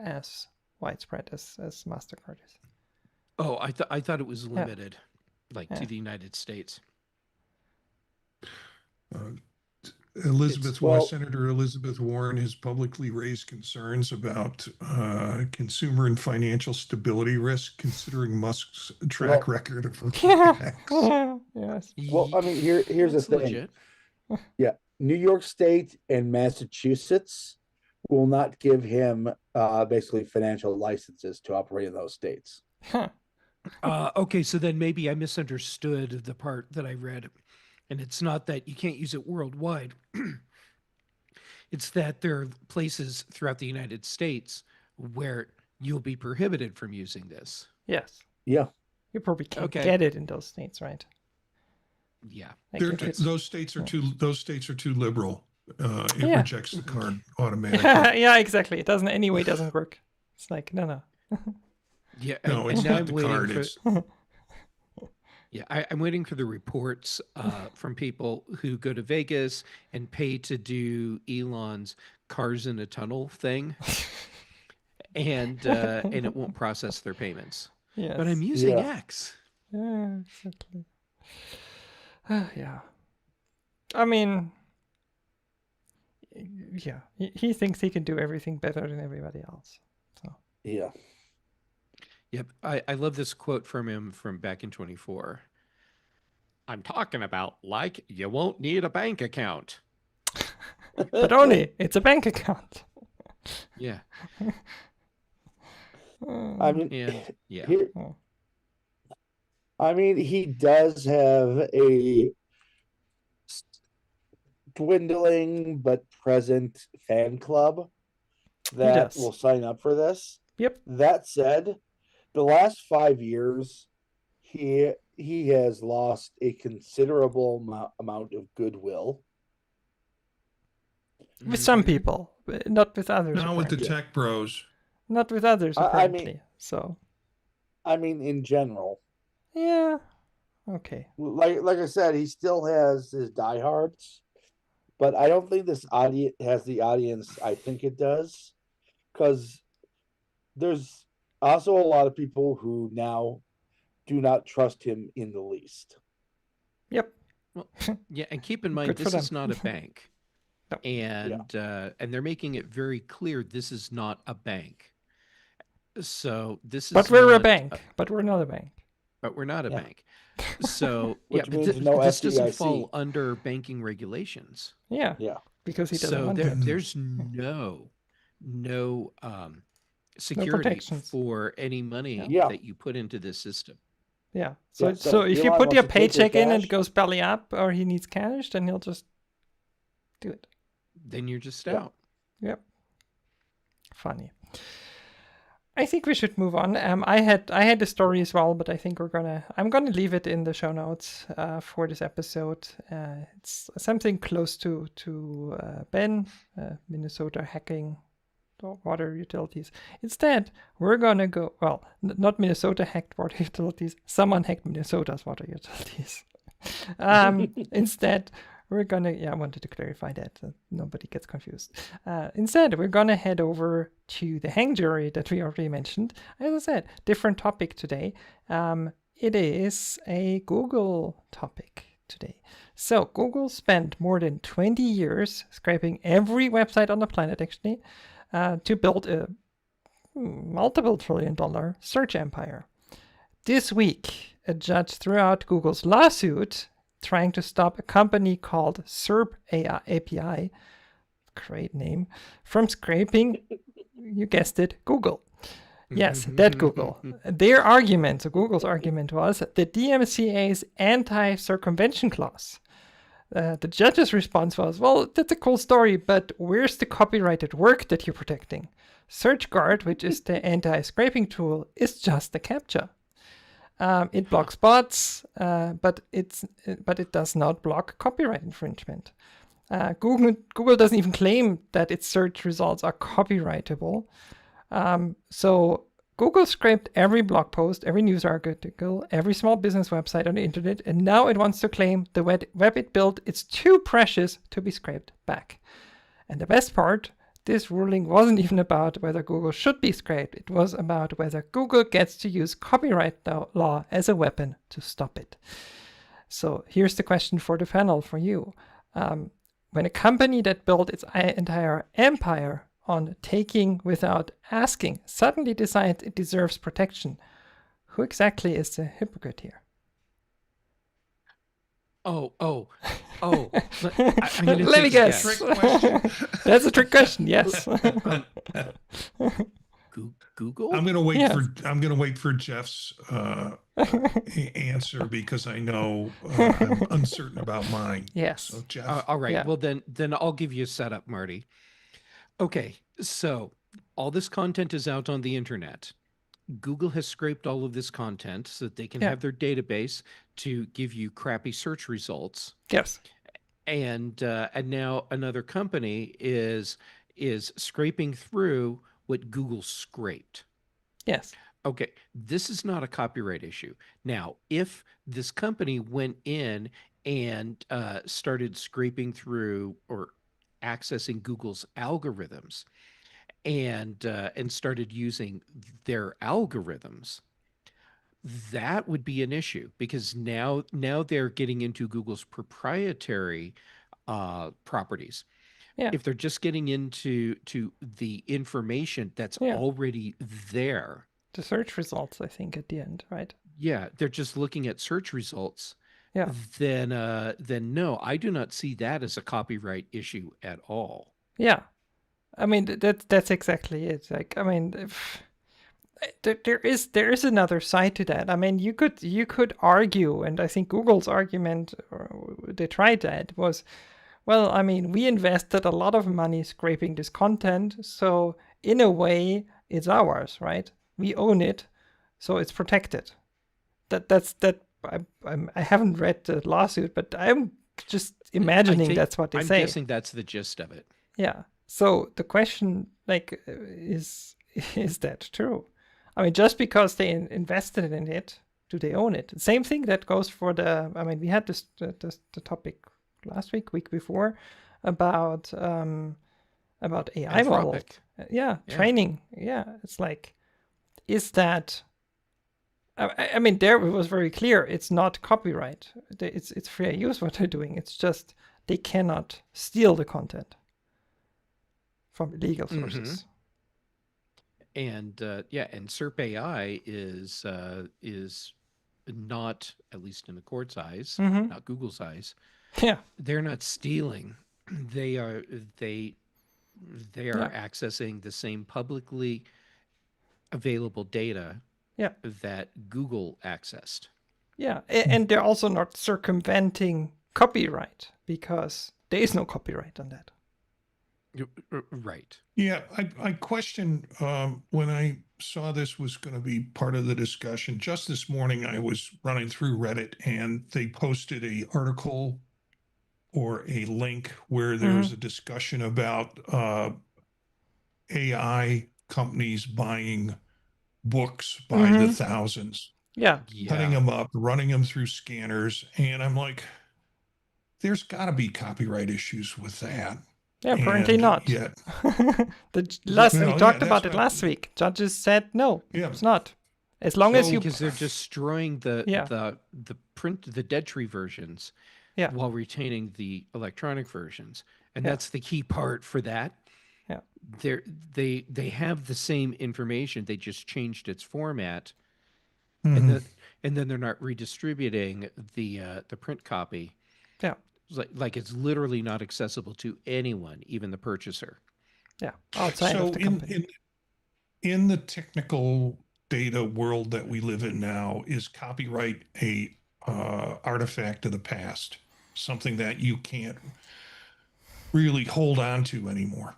as widespread as MasterCard is. Oh, I thought it was limited, to the United States. Senator Elizabeth Warren has publicly raised concerns about consumer and financial stability risk, considering Musk's track record of Yes. Well, I mean, here's the thing. Legit. Yeah, New York State and Massachusetts will not give him basically financial licenses to operate in those states. Okay, so then maybe I misunderstood the part that I read. And it's not that you can't use it worldwide. It's that there are places throughout the United States where you'll be prohibited from using this. Yes. Yeah. You probably can't get it in those states, right? Yeah. Those states are too liberal. It rejects the card automatically. Yeah, exactly. It doesn't work. It's like, no. Yeah. No, it's not the card. Yeah, I'm waiting for the reports from people who go to Vegas and pay to do Elon's cars in a tunnel thing, and it won't process their payments. Yes. But I'm using X. Yeah, exactly. Yeah. I mean, yeah, he thinks he can do everything better than everybody else. So. Yeah. Yep, I love this quote from him from back in 24. I'm talking about like you won't need a bank account. But only it's a bank account. Yeah. I mean, he does have a dwindling but present fan club that will sign up for this. Yep. That said, the last 5 years, he has lost a considerable amount of goodwill. With some people, not with others. Not with the tech bros. Not with others, apparently. I mean, in general. Yeah. Okay. Like I said, he still has his diehards, but I don't think this audience has the audience I think it does, because there's also a lot of people who now do not trust him in the least. Yep. Well, yeah, and keep in mind this is not a bank. No. And they're making it very clear this is not a bank. So this is. But we're a bank. But we're not a bank. But we're not a bank. So Which means this doesn't fall under banking regulations. Yeah. Yeah. Because he doesn't want there's no security for any money that you put into this system. Yeah. So if you put your paycheck in and it goes belly up, or he needs cash, then he'll just do it. Then you're just out. Yep. Funny. I think we should move on. I had a story as well, but I think I'm gonna leave it in the show notes for this episode. It's something close to Ben, Minnesota hacking water utilities. Instead, we're gonna go. Well, not Minnesota hacked water utilities. Someone hacked Minnesota's water utilities. Instead, we're gonna. I wanted to clarify that nobody gets confused. Instead, we're gonna head over to the hang jury that we already mentioned. As I said, different topic today. It is a Google topic today. So Google spent more than 20 years scraping every website on the planet, actually, to build a multiple $trillion search empire. This week, a judge threw out Google's lawsuit trying to stop a company called SERP API, great name, from scraping, you guessed it, Google. Yes, that Google. Their argument, so Google's argument was the DMCA's anti-circumvention clause. The judge's response was, well, that's a cool story, but where's the copyrighted work that you're protecting? SearchGuard, which is the anti-scraping tool, is just a CAPTCHA. It blocks bots, but it does not block copyright infringement. Google doesn't even claim that its search results are copyrightable. So Google scraped every blog post, every news article, every small business website on the internet, and now it wants to claim the web it built is too precious to be scraped back. And the best part, this ruling wasn't even about whether Google should be scraped. It was about whether Google gets to use copyright law as a weapon to stop it. So here's the question for the panel, for you. When a company that built its entire empire on taking without asking suddenly decides it deserves protection, who exactly is the hypocrite here? Oh. Let me guess. Trick question. That's a trick question. Yes. Google. I'm gonna wait Yes. I'm gonna wait for Jeff's answer because I know I'm uncertain about mine. Yes. So Jeff. All right. Yeah. Well, then I'll give you a setup, Marty. Okay. So all this content is out on the internet. Google has scraped all of this content so that they can have their database to give you crappy search results. Yes. And now another company is scraping through what Google scraped. Yes. Okay, this is not a copyright issue. Now, if this company went in and started scraping through or accessing Google's algorithms and started using their algorithms, that would be an issue because now they're getting into Google's proprietary properties. Yeah. If they're just getting into the information that's already there, the search results, I think, at the end, right? yeah, they're just looking at search results. Yeah. Then no, I do not see that as a copyright issue at all. Yeah. I mean, that's exactly it. Like, I mean, there is another side to that. I mean, you could argue, and I think Google's argument, or they tried that, was, well, I mean, we invested a lot of money scraping this content, so in a way, it's ours, right? We own it, so it's protected. I haven't read the lawsuit, but I'm just imagining that's what they say. I'm guessing that's the gist of it. Yeah. So the question, like, is that true? I mean, just because they invested in it, do they own it? Same thing that goes for I mean, we had the topic last week before about AI models. Yeah, training. Yeah, it's like, is that? I mean, there it was very clear. It's not copyright. It's fair use what they're doing. It's just they cannot steal the content from illegal sources. And and SERP AI is not, at least in the court's eyes, not Google's eyes. Yeah, they're not stealing. They are accessing the same publicly available data that Google accessed. Yeah, and they're also not circumventing copyright because there is no copyright on that. Right. Yeah, I questioned when I saw this was going to be part of the discussion. Just this morning, I was running through Reddit and they posted an article or a link where there was a discussion about AI companies buying books by the thousands. Yeah. Cutting them up, running them through scanners. And I'm like, there's got to be copyright issues with that. Yeah, apparently not. Yet. We talked about it last week. Judges said no, it's not. As long as you, because they're destroying the dead tree versions, while retaining the electronic versions, and that's the key part for that. Yeah, they have the same information. They just changed its format, and then they're not redistributing the print copy. Yeah. like it's literally not accessible to anyone, even the purchaser. Yeah, outside of the company. In the technical data world that we live in now, is copyright a artifact of the past, something that you can't really hold on to anymore?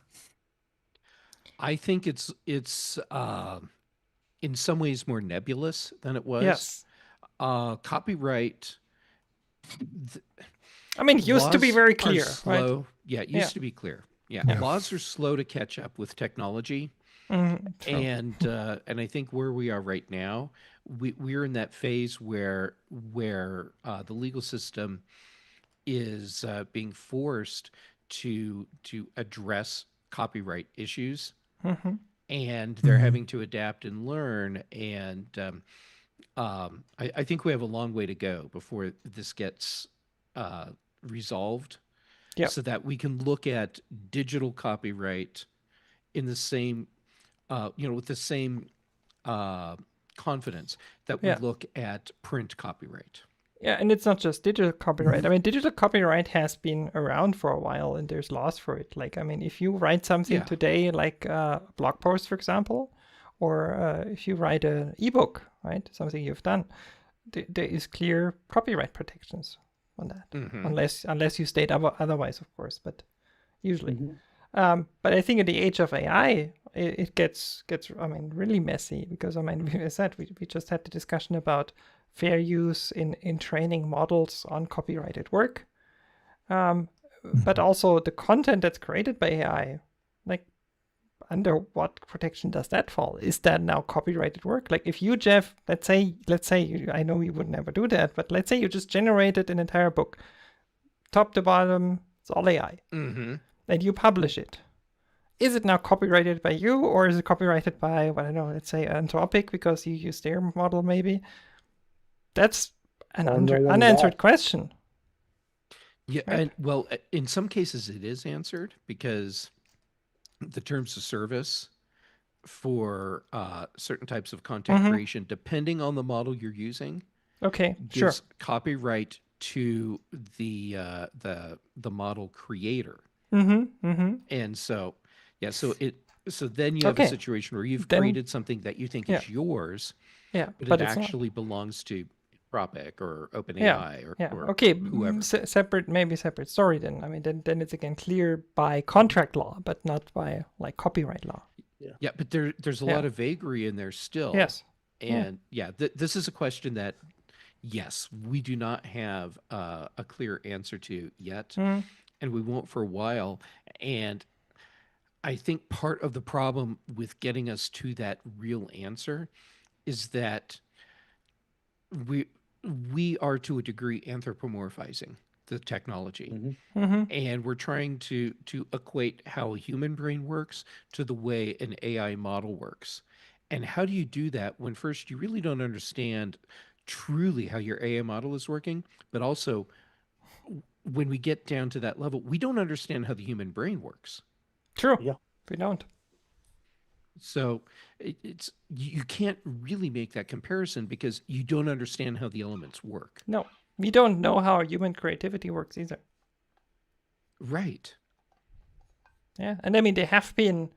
I think it's in some ways more nebulous than it was. Yes. Copyright. I mean, it used to be very clear, slow. right? Yeah, it used to be clear. Yeah. Laws are slow to catch up with technology. And I think where we are right now, we're in that phase where the legal system is being forced to address copyright issues, and they're having to adapt and learn. And I think we have a long way to go before this gets resolved, so that we can look at digital copyright in the same, with the same confidence that we look at print copyright. Yeah, and it's not just digital copyright. I mean, digital copyright has been around for a while, and there's laws for it. Like, I mean, if you write something today, like a blog post, for example, or if you write an ebook, right, something you've done, there is clear copyright protections on that, unless you state otherwise, of course. But usually, but I think in the age of AI, it gets I mean, really messy, because I mean, as I said, we just had the discussion about fair use in training models on copyrighted work, but also the content that's created by AI, like, under what protection does that fall? Is that now copyrighted work? Like, if you, Jeff, let's say I know you would never do that, but let's say you just generated an entire book, top to bottom, it's all AI, and you publish it. Is it now copyrighted by you, or is it copyrighted by, I don't know, let's say Anthropic, because you use their model maybe? That's an unanswered question. Yeah, right? And well, in some cases it is answered, because the terms of service for certain types of content creation, depending on the model you're using, gives copyright to the model creator. And so, so then you have a situation where you've created something that you think is yours, but it actually belongs to Anthropic or OpenAI or whoever. Separate story then. I mean, then it's again clear by contract law, but not by like copyright law. Yeah, but there's a lot of vagary in there still. Yes. And this is a question that, yes, we do not have a clear answer to yet, and we won't for a while. And I think part of the problem with getting us to that real answer is that we are, to a degree, anthropomorphizing the technology, and we're trying to equate how a human brain works to the way an AI model works. And how do you do that when first you really don't understand truly how your AI model is working, but also when we get down to that level, we don't understand how the human brain works. True. Yeah, we don't. So you can't really make that comparison because you don't understand how the elements work. No, we don't know how human creativity works either. Right. Yeah, and I mean, there have been,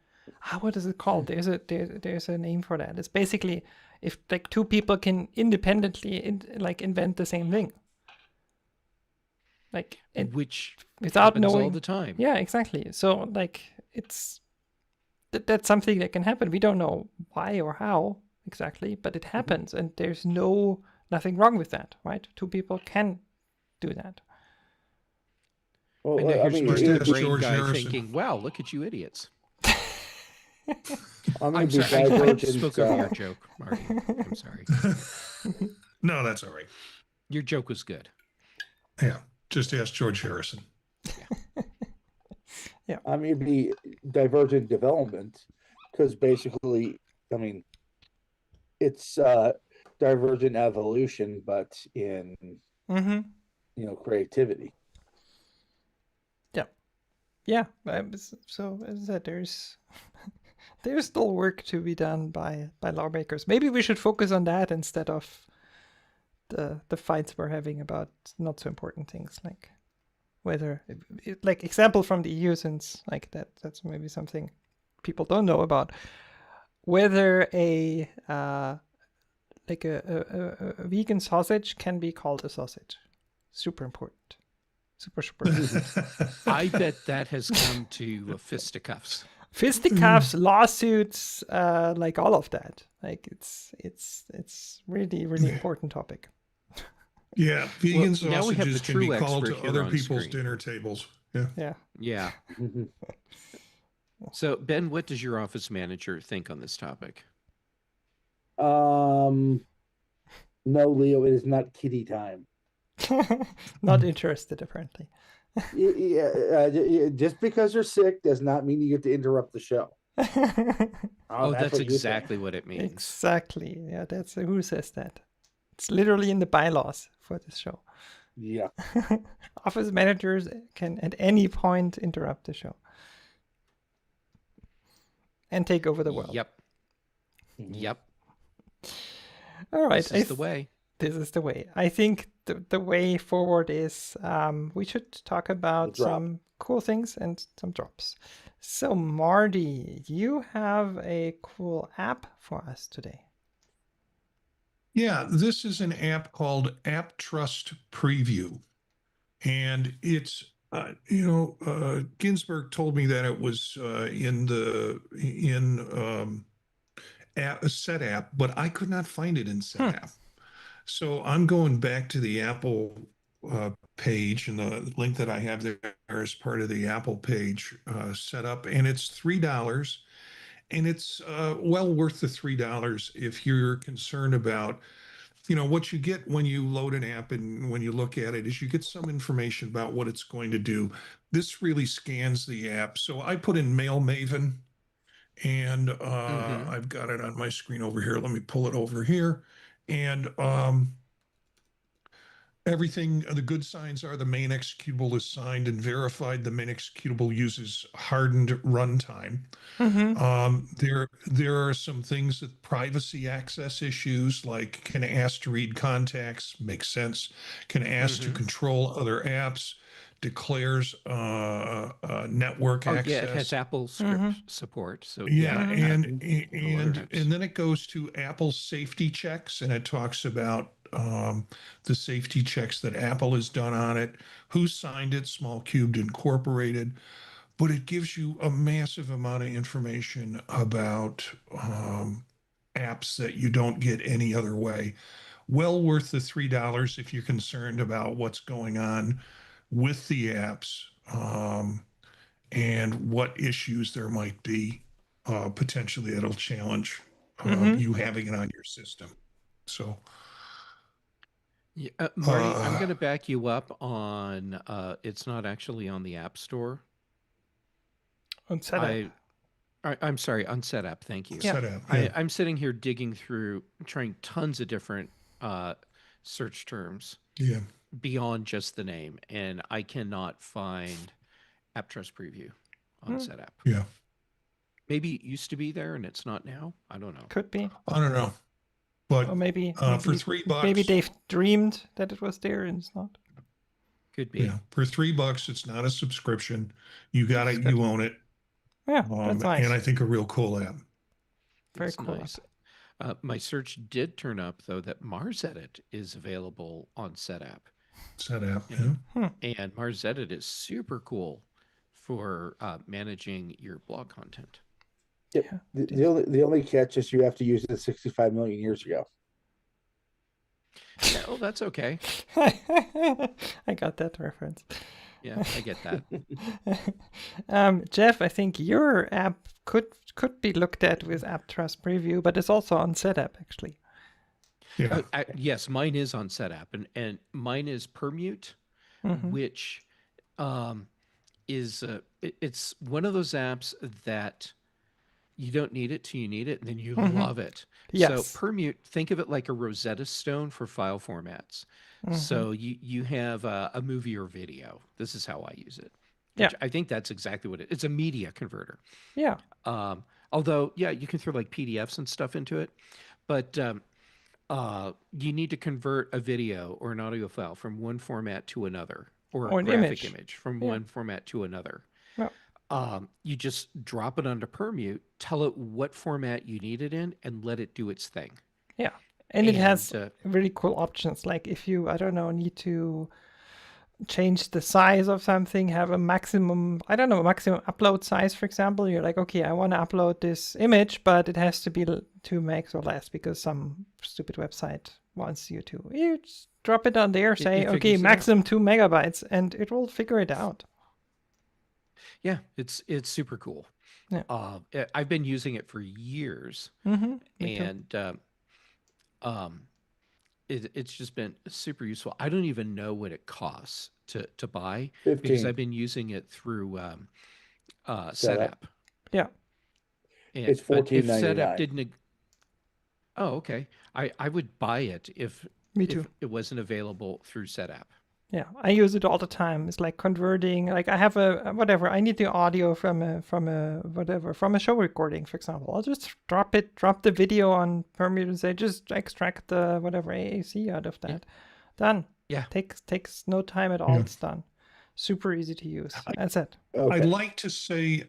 what is it called? There's a name for that. It's basically if like two people can independently invent the same thing. Like which without happens knowing all the time. Yeah, exactly. So like it's that's something that can happen. We don't know why or how exactly, but it happens, and there's nothing wrong with that, right? Two people can do that. Well, and here's my brain guy thinking, "Wow, look at you idiots." I'm sorry, I spoke over your joke, Marty. I'm sorry. No, that's all right. Your joke was good. Yeah, just ask George Harrison. Yeah, I mean, the divergent development, because basically, I mean, it's divergent evolution, but in creativity. Yeah. So as I said, there's still work to be done by lawmakers. Maybe we should focus on that instead of the fights we're having about not so important things, like whether, like example from the EU, since like that's maybe something people don't know about, whether a vegan sausage can be called a sausage. Super important. Super. I bet that has come to fisticuffs. Fisticuffs, lawsuits, like all of that. Like it's really important topic. Yeah, vegan sausages can be called to other people's dinner tables. Yeah. So, Ben, what does your office manager think on this topic? No, Leo, it is not kitty time. Not interested, apparently. Just because you're sick does not mean you get to interrupt the show. Oh, that's what you think. exactly what it means. Exactly. Yeah, that's who says that. It's literally in the bylaws for this show. Yeah. Office managers can at any point interrupt the show and take over the world. Yep. Mhm. Yep. All right. This is the way. This is the way. I think the way forward is we should talk about some cool things and some drops. So, Marty, you have a cool app for us today. Yeah, this is an app called App Trust Preview. And it's, Ginsburg told me that it was in Set App, but I could not find it in Set App. So I'm going back to the Apple page, and the link that I have there is part of the Apple page set up, and it's $3, and it's well worth the $3 if you're concerned about, what you get when you load an app and when you look at it is you get some information about what it's going to do. This really scans the app. So I put in Mail Maven, and I've got it on my screen over here. Let me pull it over here. And everything, the good signs are the main executable is signed and verified. The main executable uses hardened runtime. There are some things that privacy access issues, like can ask to read contacts, makes sense. Can ask to control other apps, declares network access. Yeah, it has Apple script support. So and then it goes to Apple safety checks, and it talks about the safety checks that Apple has done on it, who signed it, Small Cubed Incorporated. But it gives you a massive amount of information about apps that you don't get any other way. Well worth the $3 if you're concerned about what's going on with the apps and what issues there might be potentially that'll challenge you having it on your system. So, Marty, I'm going to back you up on it's not actually on the App Store. On Setup. I'm sorry, on Setup. Thank you. Setup. Yeah. I'm sitting here digging through, trying tons of different search terms beyond just the name, and I cannot find App Trust Preview on Setup. Yeah. Maybe it used to be there and it's not now. I don't know. Could be. I don't know. But or maybe for $3, maybe they've dreamed that it was there and it's not. Could be. Yeah, for $3, it's not a subscription. You got it. You own it. Yeah, that's nice. And I think a real cool app. Very cool. Nice. My search did turn up, though, that Mars Edit is available on Setup. Setup, And Mars Edit is super cool for managing your blog content. Yep. Yeah. The only catch is you have to use it 65 million years ago. Yeah, well, that's okay. I got that reference. Yeah, I get that. Jeff, I think your app could be looked at with App Trust Preview, but it's also on Setup, actually. Yeah. Yes, mine is on Setup, and mine is Permute, which is it's one of those apps that you don't need it till you need it, and then you love it. Yes. So Permute, think of it like a Rosetta Stone for file formats. So you have a movie or video. This is how I use it. Yeah. I think that's exactly what it's a media converter. Yeah. Although, yeah, you can throw like PDFs and stuff into it, but you need to convert a video or an audio file from one format to another, or a graphic image from one format to another. Yeah. You just drop it onto Permute, tell it what format you need it in, and let it do its thing. Yeah. And it has really cool options. Like if you, I don't know, need to change the size of something, have a maximum upload size, for example. You're like, okay, I want to upload this image, but it has to be 2 megs or less because some stupid website wants you to. You just drop it on there, say, okay, maximum 2 megabytes, and it will figure it out. Yeah, it's super cool. Yeah. I've been using it for years, and it's just been super useful. I don't even know what it costs to buy 15. because I've been using it through Setup. Setup. Yeah. It's But if Setup $14.99. didn't, oh, okay, I would buy it Me if too. it wasn't available through Setup. Yeah, I use it all the time. It's like converting. Like I have a whatever. I need the audio from a show recording, for example. I'll just drop the video on Permute and say just extract the whatever AAC out of that. Yeah. Done. Yeah. Takes no time at all. Yeah. It's done. Super easy to use. That's it. Okay. I'd like to say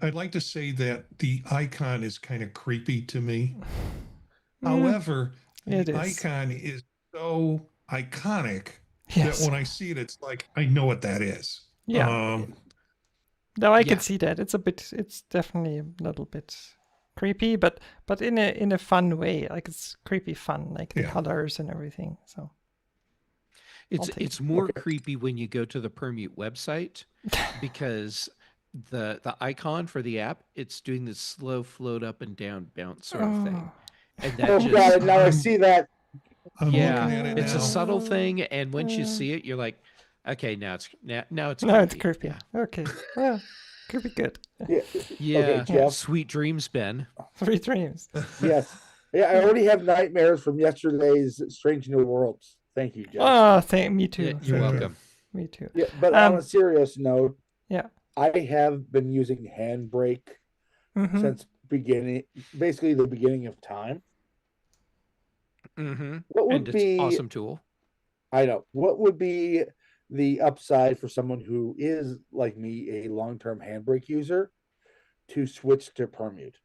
that the icon is kind of creepy to me. However, it the is. icon is so iconic Yes. that when I see it, it's like I know what that is. Yeah. No, I Yeah. can see that. It's definitely a little bit creepy, but in a fun way. Like it's creepy fun, like the Yeah. colors and everything. So It's more creepy when you go to the Permute website because the icon for the app, it's doing this slow float up and down bounce sort of thing. And that Oh just God! Now I see that. I'm yeah, looking at it it's now. a subtle thing, and once you see it, you're like, okay, now it's creepy. No, it's creepy. Yeah. Okay. Well, could be good. Yeah. Yeah. Okay, Jeff. Sweet dreams, Ben. Sweet dreams. Yes. Yeah, I already have nightmares from yesterday's Strange New Worlds. Thank you, Jeff. Oh, me too. Yeah, you're Thank you. welcome. Me too. Yeah, but on a serious note, Yeah. I have been using Handbrake since basically the beginning of time. What would And be it's an awesome tool. I know. What would be the upside for someone who is like me, a long-term Handbrake user, to switch to Permute?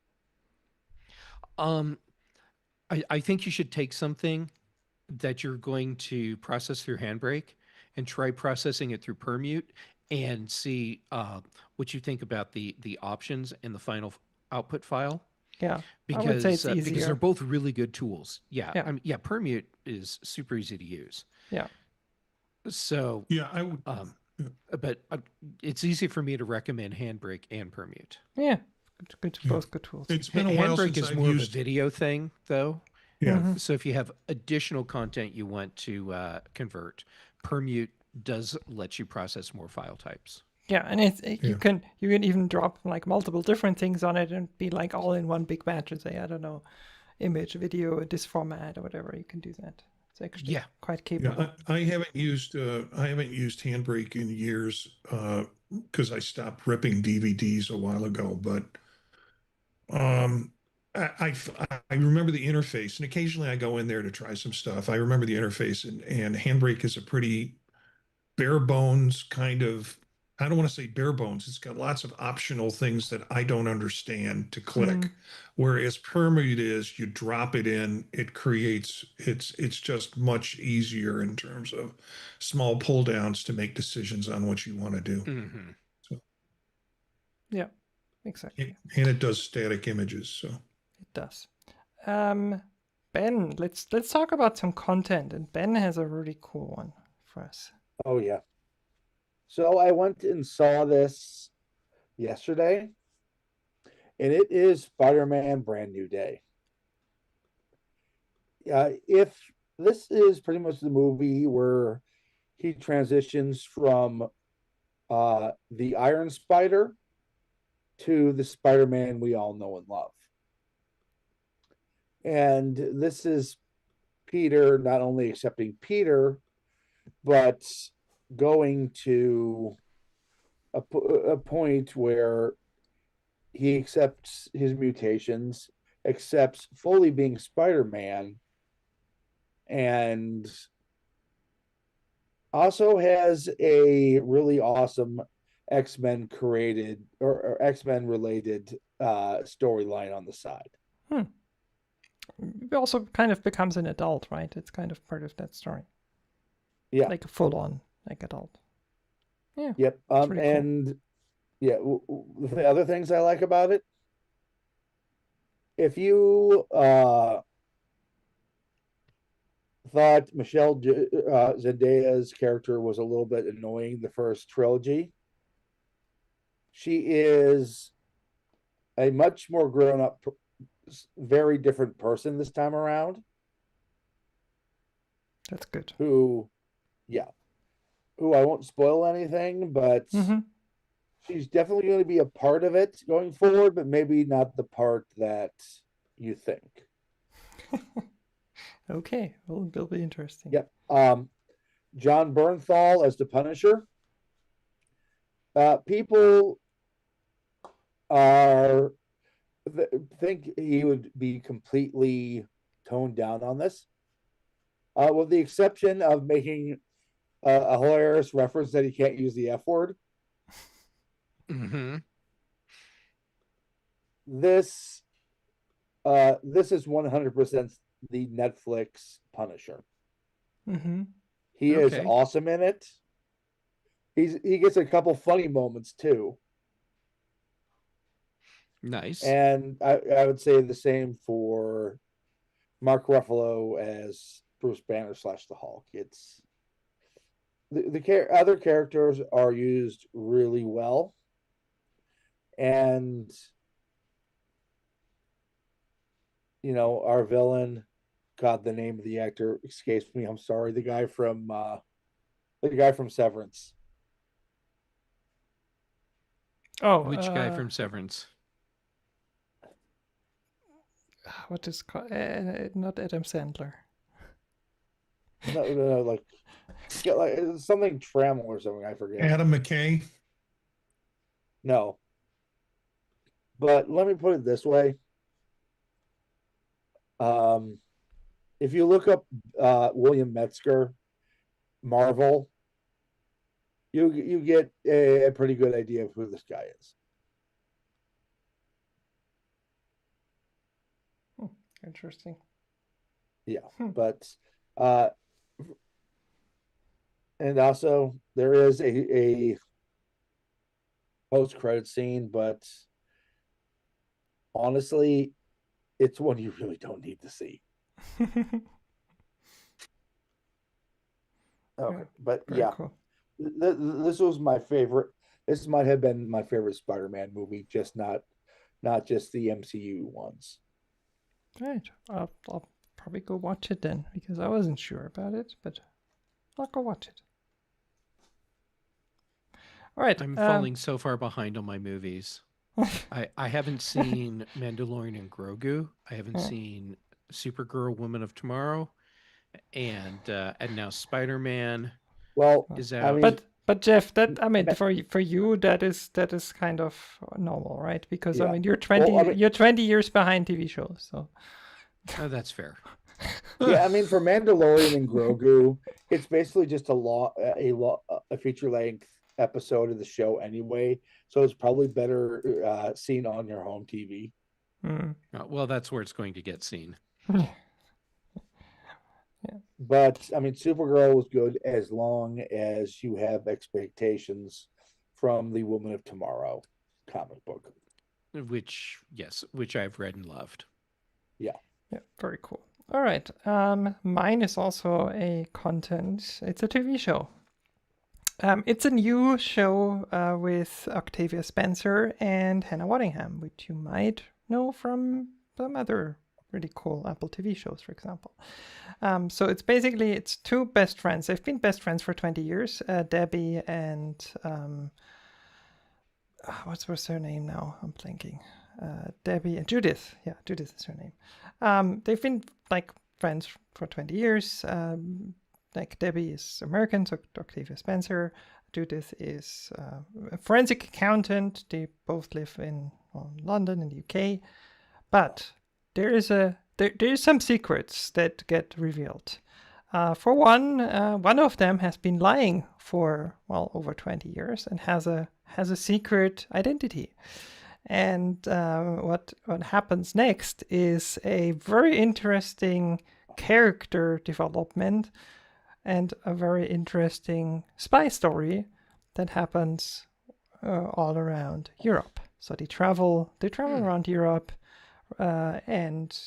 I think you should take something that you're going to process through Handbrake and try processing it through Permute and see what you think about the options in the final output file. Yeah, because I would say it's easier. because they're both really good tools. Yeah, Yeah. Permute is super easy to use. Yeah. So Yeah, I would. but it's easy for me to recommend Handbrake and Permute. Yeah, good. Both good tools. It's been a while Handbrake since is I've more used of a video thing, though. Yeah. So if you have additional content you want to convert, Permute does let you process more file types. Yeah, and you can even drop like multiple different things on it and be like all in one big batch and say, I don't know, image, video, this format or whatever. You can do that. It's actually quite capable. Yeah, I haven't used Handbrake in years because I stopped ripping DVDs a while ago. But I remember the interface, and occasionally I go in there to try some stuff. I remember the interface, and Handbrake is a pretty bare bones kind of. I don't want to say bare bones. It's got lots of optional things that I don't understand to click. Whereas Permute is, you drop it in, it creates. It's just much easier in terms of small pull downs to make decisions on what you want to do. So, yeah, exactly. And it does static images, so it does. Ben, let's talk about some content, and Ben has a really cool one for us. Oh yeah. So I went and saw this yesterday, and it is Spider-Man Brand New Day. If this is pretty much the movie where he transitions from the Iron Spider to the Spider-Man we all know and love. And this is Peter not only accepting Peter, but going to a point where he accepts his mutations, accepts fully being Spider-Man, and also has a really awesome X-Men created or X-Men related storyline on the side. It also kind of becomes an adult, right? It's kind of part of that story. Yeah. Like a full-on like adult. Yeah. Yep. And cool. Yeah, the other things I like about it, if you thought Michelle Zendaya's character was a little bit annoying the first trilogy, she is a much more grown up, very different person this time around. That's good. Who I won't spoil anything, but she's definitely going to be a part of it going forward, but maybe not the part that you think. Okay, well, it'll be interesting. Yep. John Bernthal as the Punisher. People think he would be completely toned down on this, with the exception of making a hilarious reference that he can't use the F word. Mm-hmm. This is 100% the Netflix Punisher. He is awesome in it. He gets a couple funny moments too. Nice. And I would say the same for Mark Ruffalo as Bruce Banner / the Hulk. It's the other characters are used really well, and our villain, God, the name of the actor escapes me. I'm sorry. The guy from Severance. Oh, which guy from Severance? What is called? Not Adam Sandler. No, like something Trammell or something. I forget. Adam McKay. No, but let me put it this way. If you look up William Metzger, Marvel, you get a pretty good idea of who this guy is. Interesting. Yeah, but and also there is a post-credit scene, but honestly, it's one you really don't need to see. Okay, but Very yeah, cool. This was my favorite. This might have been my favorite Spider-Man movie, just not just the MCU ones. Right. I'll probably go watch it then, because I wasn't sure about it, but I'll go watch it. All right. I'm falling so far behind on my movies. I haven't seen Mandalorian and Grogu. I haven't seen Supergirl, Woman of Tomorrow, and now Spider-Man. Well, is out. But Jeff, for you that is kind of normal, right? Because yeah. you're 20 years behind TV shows, so. Oh, that's fair. Yeah, for Mandalorian and Grogu, it's basically just a feature-length episode of the show anyway, so it's probably better seen on your home TV. Well, that's where it's going to get seen. Yeah. But Supergirl was good as long as you have expectations from the Woman of Tomorrow comic book, which I've read and loved. Yeah, very cool. All right, mine is also a content. It's a TV show. It's a new show with Octavia Spencer and Hannah Waddingham, which you might know from some other really cool Apple TV shows, for example. So it's two best friends. They've been best friends for 20 years, Debbie and what's her name now? I'm blanking. Debbie and Judith. Yeah, Judith is her name. They've been friends for 20 years. Debbie is American, so Octavia Spencer. Judith is a forensic accountant. They both live in London in the UK. But there is some secrets that get revealed. For one of them has been lying for over 20 years and has a secret identity. And what happens next is a very interesting character development and a very interesting spy story that happens all around Europe. So they travel around Europe and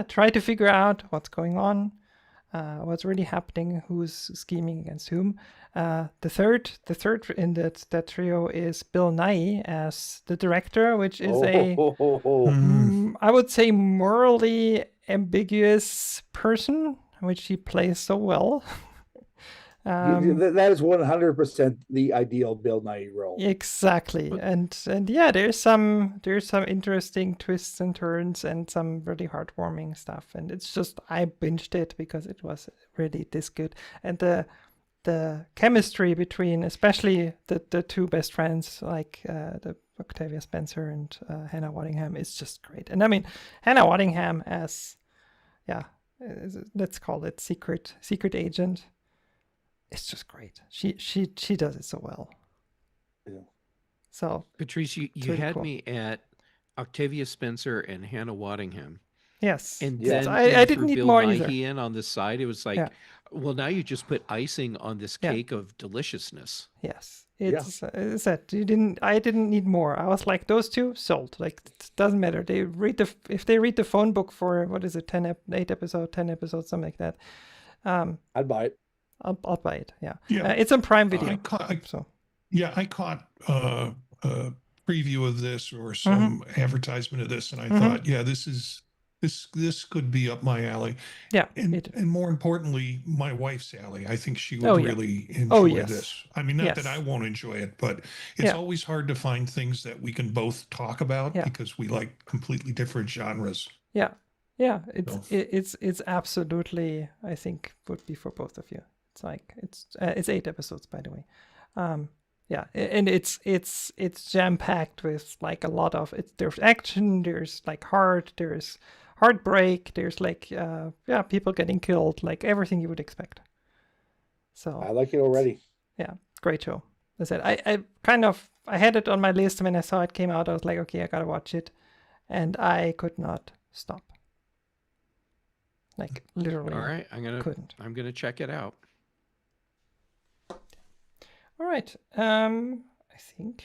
try to figure out what's going on. what's really happening, who's scheming against whom. The third in that trio is Bill Nye as the director, which is I would say morally ambiguous person, which he plays so well. That is 100% the ideal Bill Nye role. Exactly, and yeah, there's some interesting twists and turns and some really heartwarming stuff, and it's just I binged it because it was really this good, and the chemistry between especially the two best friends, like the Octavia Spencer and Hannah Waddingham, is just great. And I mean, Hannah Waddingham as let's call it secret agent. It's just great. She does it so well. Yeah. So Patrice, you really had cool. me at Octavia Spencer and Hannah Waddingham. Yes. And Yes. then I didn't need Bill more Nighy either. in on the side. It was like, well, now you just put icing on this cake of deliciousness. Yes. It's I didn't need more. I was like, those two sold. Like, it doesn't matter. If they read the phone book for what is it, 10 episodes, something like that. I'd buy it. I'll buy it. Yeah. Yeah. It's on Prime Video. I caught a preview of this or some advertisement of this, and I thought, yeah, this could be up my alley. Yeah. And more importantly, my wife's alley. I think she would really enjoy this. I mean, not that I won't enjoy it, but it's always hard to find things that we can both talk about because we like completely different genres. Yeah. Yeah. It's absolutely, I think, would be for both of you. It's like it's 8 episodes, by the way. Yeah, and it's jam packed with like a lot of it. There's action, there's like there's heartbreak, there's like people getting killed, like everything you would expect. So I like it already. Yeah, great show. As I said, I had it on my list when I saw it came out. I was like, okay, I gotta watch it, and I could not stop. Like literally. All right, I'm gonna check it out. All right. I think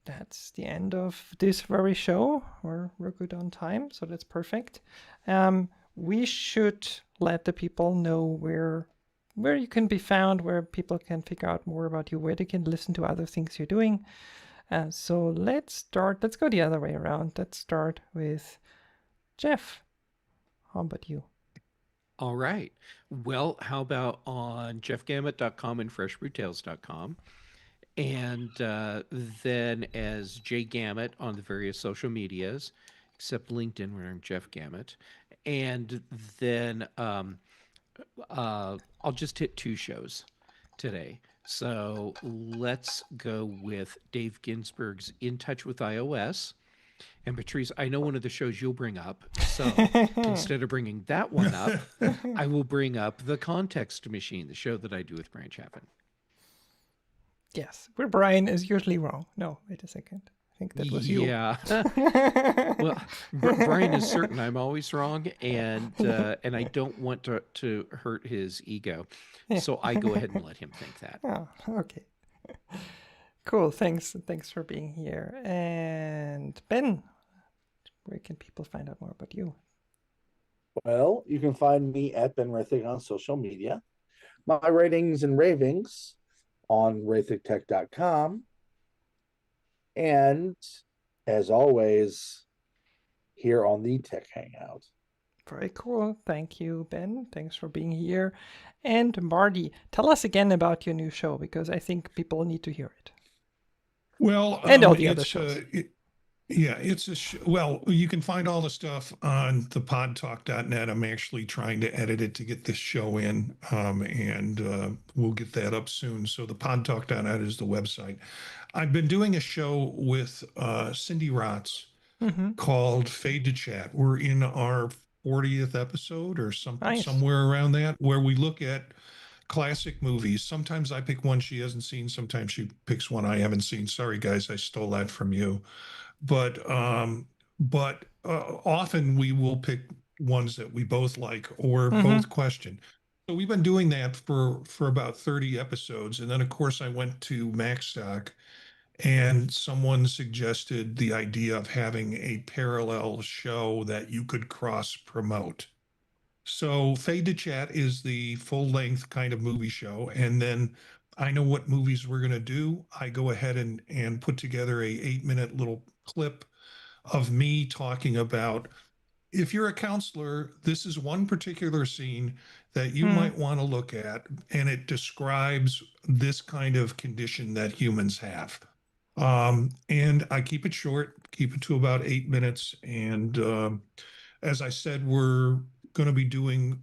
that's the end of this very show. We're good on time, so that's perfect. We should let the people know where you can be found, where people can figure out more about you, where they can listen to other things you're doing. So let's go the other way around. Let's start with Jeff. How about you? All right. Well, how about on jeffgamet.com and freshbrewtales.com? And then as Jay Gamet on the various social medias, except LinkedIn where I'm Jeff Gamet. And then I'll just hit 2 shows today. So let's go with Dave Ginsburg's In Touch with iOS. And Patrice, I know one of the shows you'll bring up. So instead of bringing that one up, I will bring up The Context Machine, the show that I do with Brian Chapman. Yes, where Brian is usually wrong. No, wait a second. I think that was you. Yeah. Well, Brian is certain I'm always wrong, and I don't want to hurt his ego. So I go ahead and let him think that. Oh, okay. Cool. Thanks for being here. And Ben, where can people find out more about you? Well, you can find me at Ben Rethig on social media. My ratings and ravings on rathigtech.com. And as always, here on the Tech Hangout. Very cool. Thank you, Ben. Thanks for being here. And Marty, tell us again about your new show, because I think people need to hear it. Well, and all the other shows. Well, you can find all the stuff on thepodtalk.net. I'm actually trying to edit it to get this show in, and we'll get that up soon. So thepodtalk.net is the website. I've been doing a show with Cindy Rotz called Fade to Chat. We're in our 40th episode or something, somewhere around that, where we look at classic movies. Sometimes I pick one she hasn't seen. Sometimes she picks one I haven't seen. Sorry, guys, I stole that from you. But often we will pick ones that we both like or both question. So we've been doing that for about 30 episodes. And then, of course, I went to Macstock and someone suggested the idea of having a parallel show that you could cross promote. So Fade to Chat is the full-length kind of movie show, and then I know what movies we're going to do. I go ahead and put together a 8-minute little clip of me talking about, if you're a counselor, this is one particular scene that you might want to look at, and it describes this kind of condition that humans have. And I keep it short, keep it to about 8 minutes. And as I said, we're going to be doing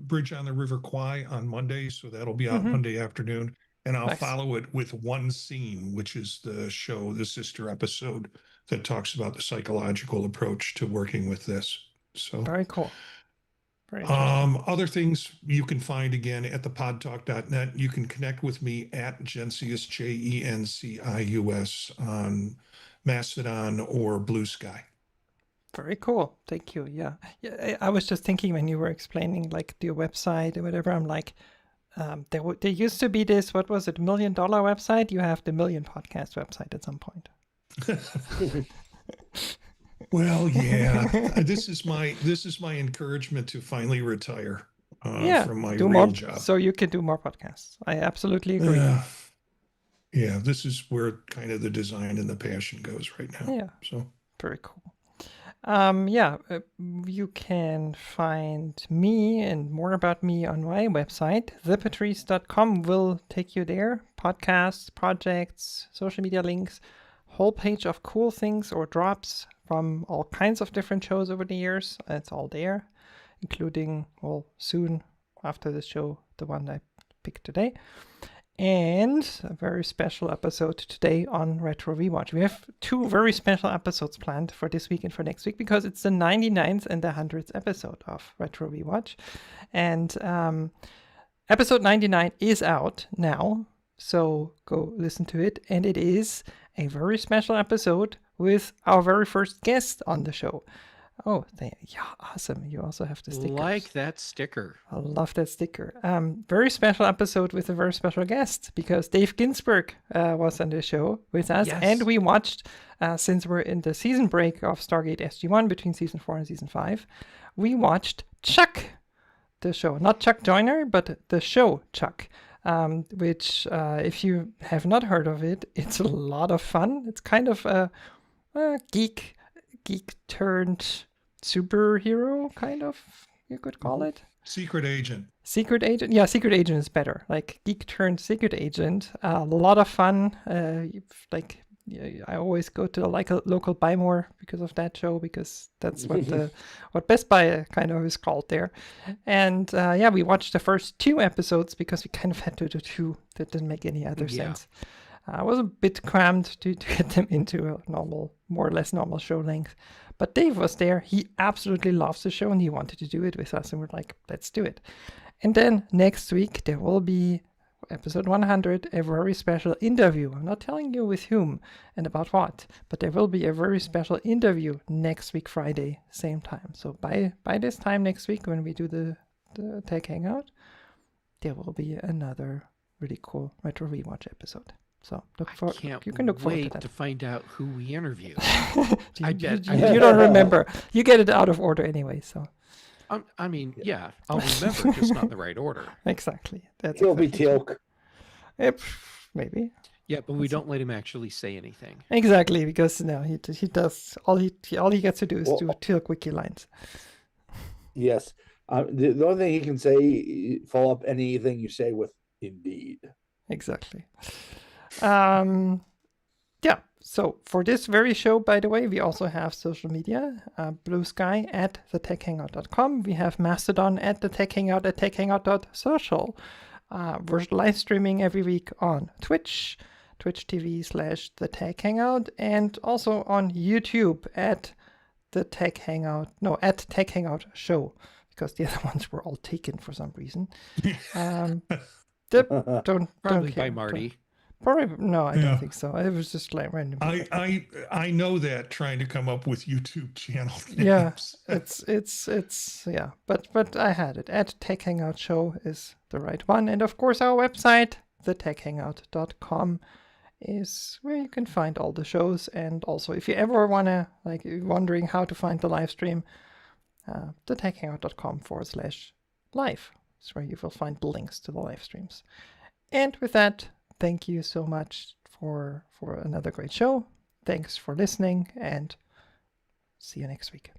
Bridge on the River Kwai on Monday, so that'll be out Monday afternoon. And I'll follow it with one scene, which is the show, the sister episode that talks about the psychological approach to working with this. So very cool. Very interesting. Other things you can find again at thepodtalk.net. You can connect with me at Jencius, Jencius, on Mastodon or Blue Sky. Very cool. Thank you. Yeah. I was just thinking when you were explaining like your website or whatever, I'm like, there used to be this, what was it, $1 million website? You have the Million Podcast website at some point. Well, yeah, this is my encouragement to finally retire from my real job. So you can do more podcasts. I absolutely agree. Yeah, this is where kind of the design and the passion goes right now. Yeah. So very cool. You can find me and more about me on my website. thepatrice.com will take you there. Podcasts, projects, social media links, whole page of cool things or drops from all kinds of different shows over the years. It's all there, including, well, soon after the show, the one I picked today. And a very special episode today on Retro Rewatch. We have 2 very special episodes planned for this week and for next week because it's the 99th and the 100th episode of Retro Rewatch. And episode 99 is out now, so go listen to it. And it is a very special episode with our very first guest on the show. Oh, yeah, awesome. You also have the sticker. Like that sticker. I love that sticker. Very special episode with a very special guest because Dave Ginsburg was on the show with us. Yes. And we watched, since we're in the season break of Stargate SG-1 between season 4 and season 5, we watched Chuck, the show. Not Chuck Joyner, but the show Chuck, which if you have not heard of it, it's a lot of fun. It's kind of a geek turned superhero, kind of, you could call it. Secret agent. Yeah, secret agent is better. Like geek turned secret agent. A lot of fun. I always go to a local Buy More because of that show, because that's what Best Buy kind of is called there. And we watched the first 2 episodes because we kind of had to do 2 that didn't make any other sense. It was a bit crammed to get them into a more or less normal show length. But Dave was there. He absolutely loves the show and he wanted to do it with us. And we're like, let's do it. And then next week, there will be episode 100, a very special interview. I'm not telling you with whom and about what, but there will be a very special interview next week, Friday, same time. So by this time next week, when we do the Tech Hangout, there will be another really cool Retro Rewatch episode. So you can look forward to that. To find out who we interview. You don't remember. You get it out of order anyway. So. I'll remember, just not in the right order. Exactly. He'll be Teal'c. Maybe. Yeah, but we don't let him actually say anything. Exactly, because he does all he gets to do is do Teal'c wiki lines. Yes. The only thing he can say, follow up anything you say with "indeed." Exactly. So for this very show, by the way, we also have social media, Blue Sky at thetechhangout.com. We have Mastodon at thetechhangout at techhangout.social. We're live streaming every week on Twitch TV/thetechhangout, and also on YouTube at Tech Hangout Show, because the other ones were all taken for some reason. Probably by Marty. Probably no, I don't think so. It was just like random. I know that, trying to come up with YouTube channel names. Yeah, it's yeah. But I had it at Tech Hangout Show is the right one, and of course our website, thetechhangout.com, is where you can find all the shows. And also, if you ever wanna you're wondering how to find the live stream, the techhangout.com/live. It's where you will find the links to the live streams. And with that, thank you so much for another great show. Thanks for listening, and see you next week.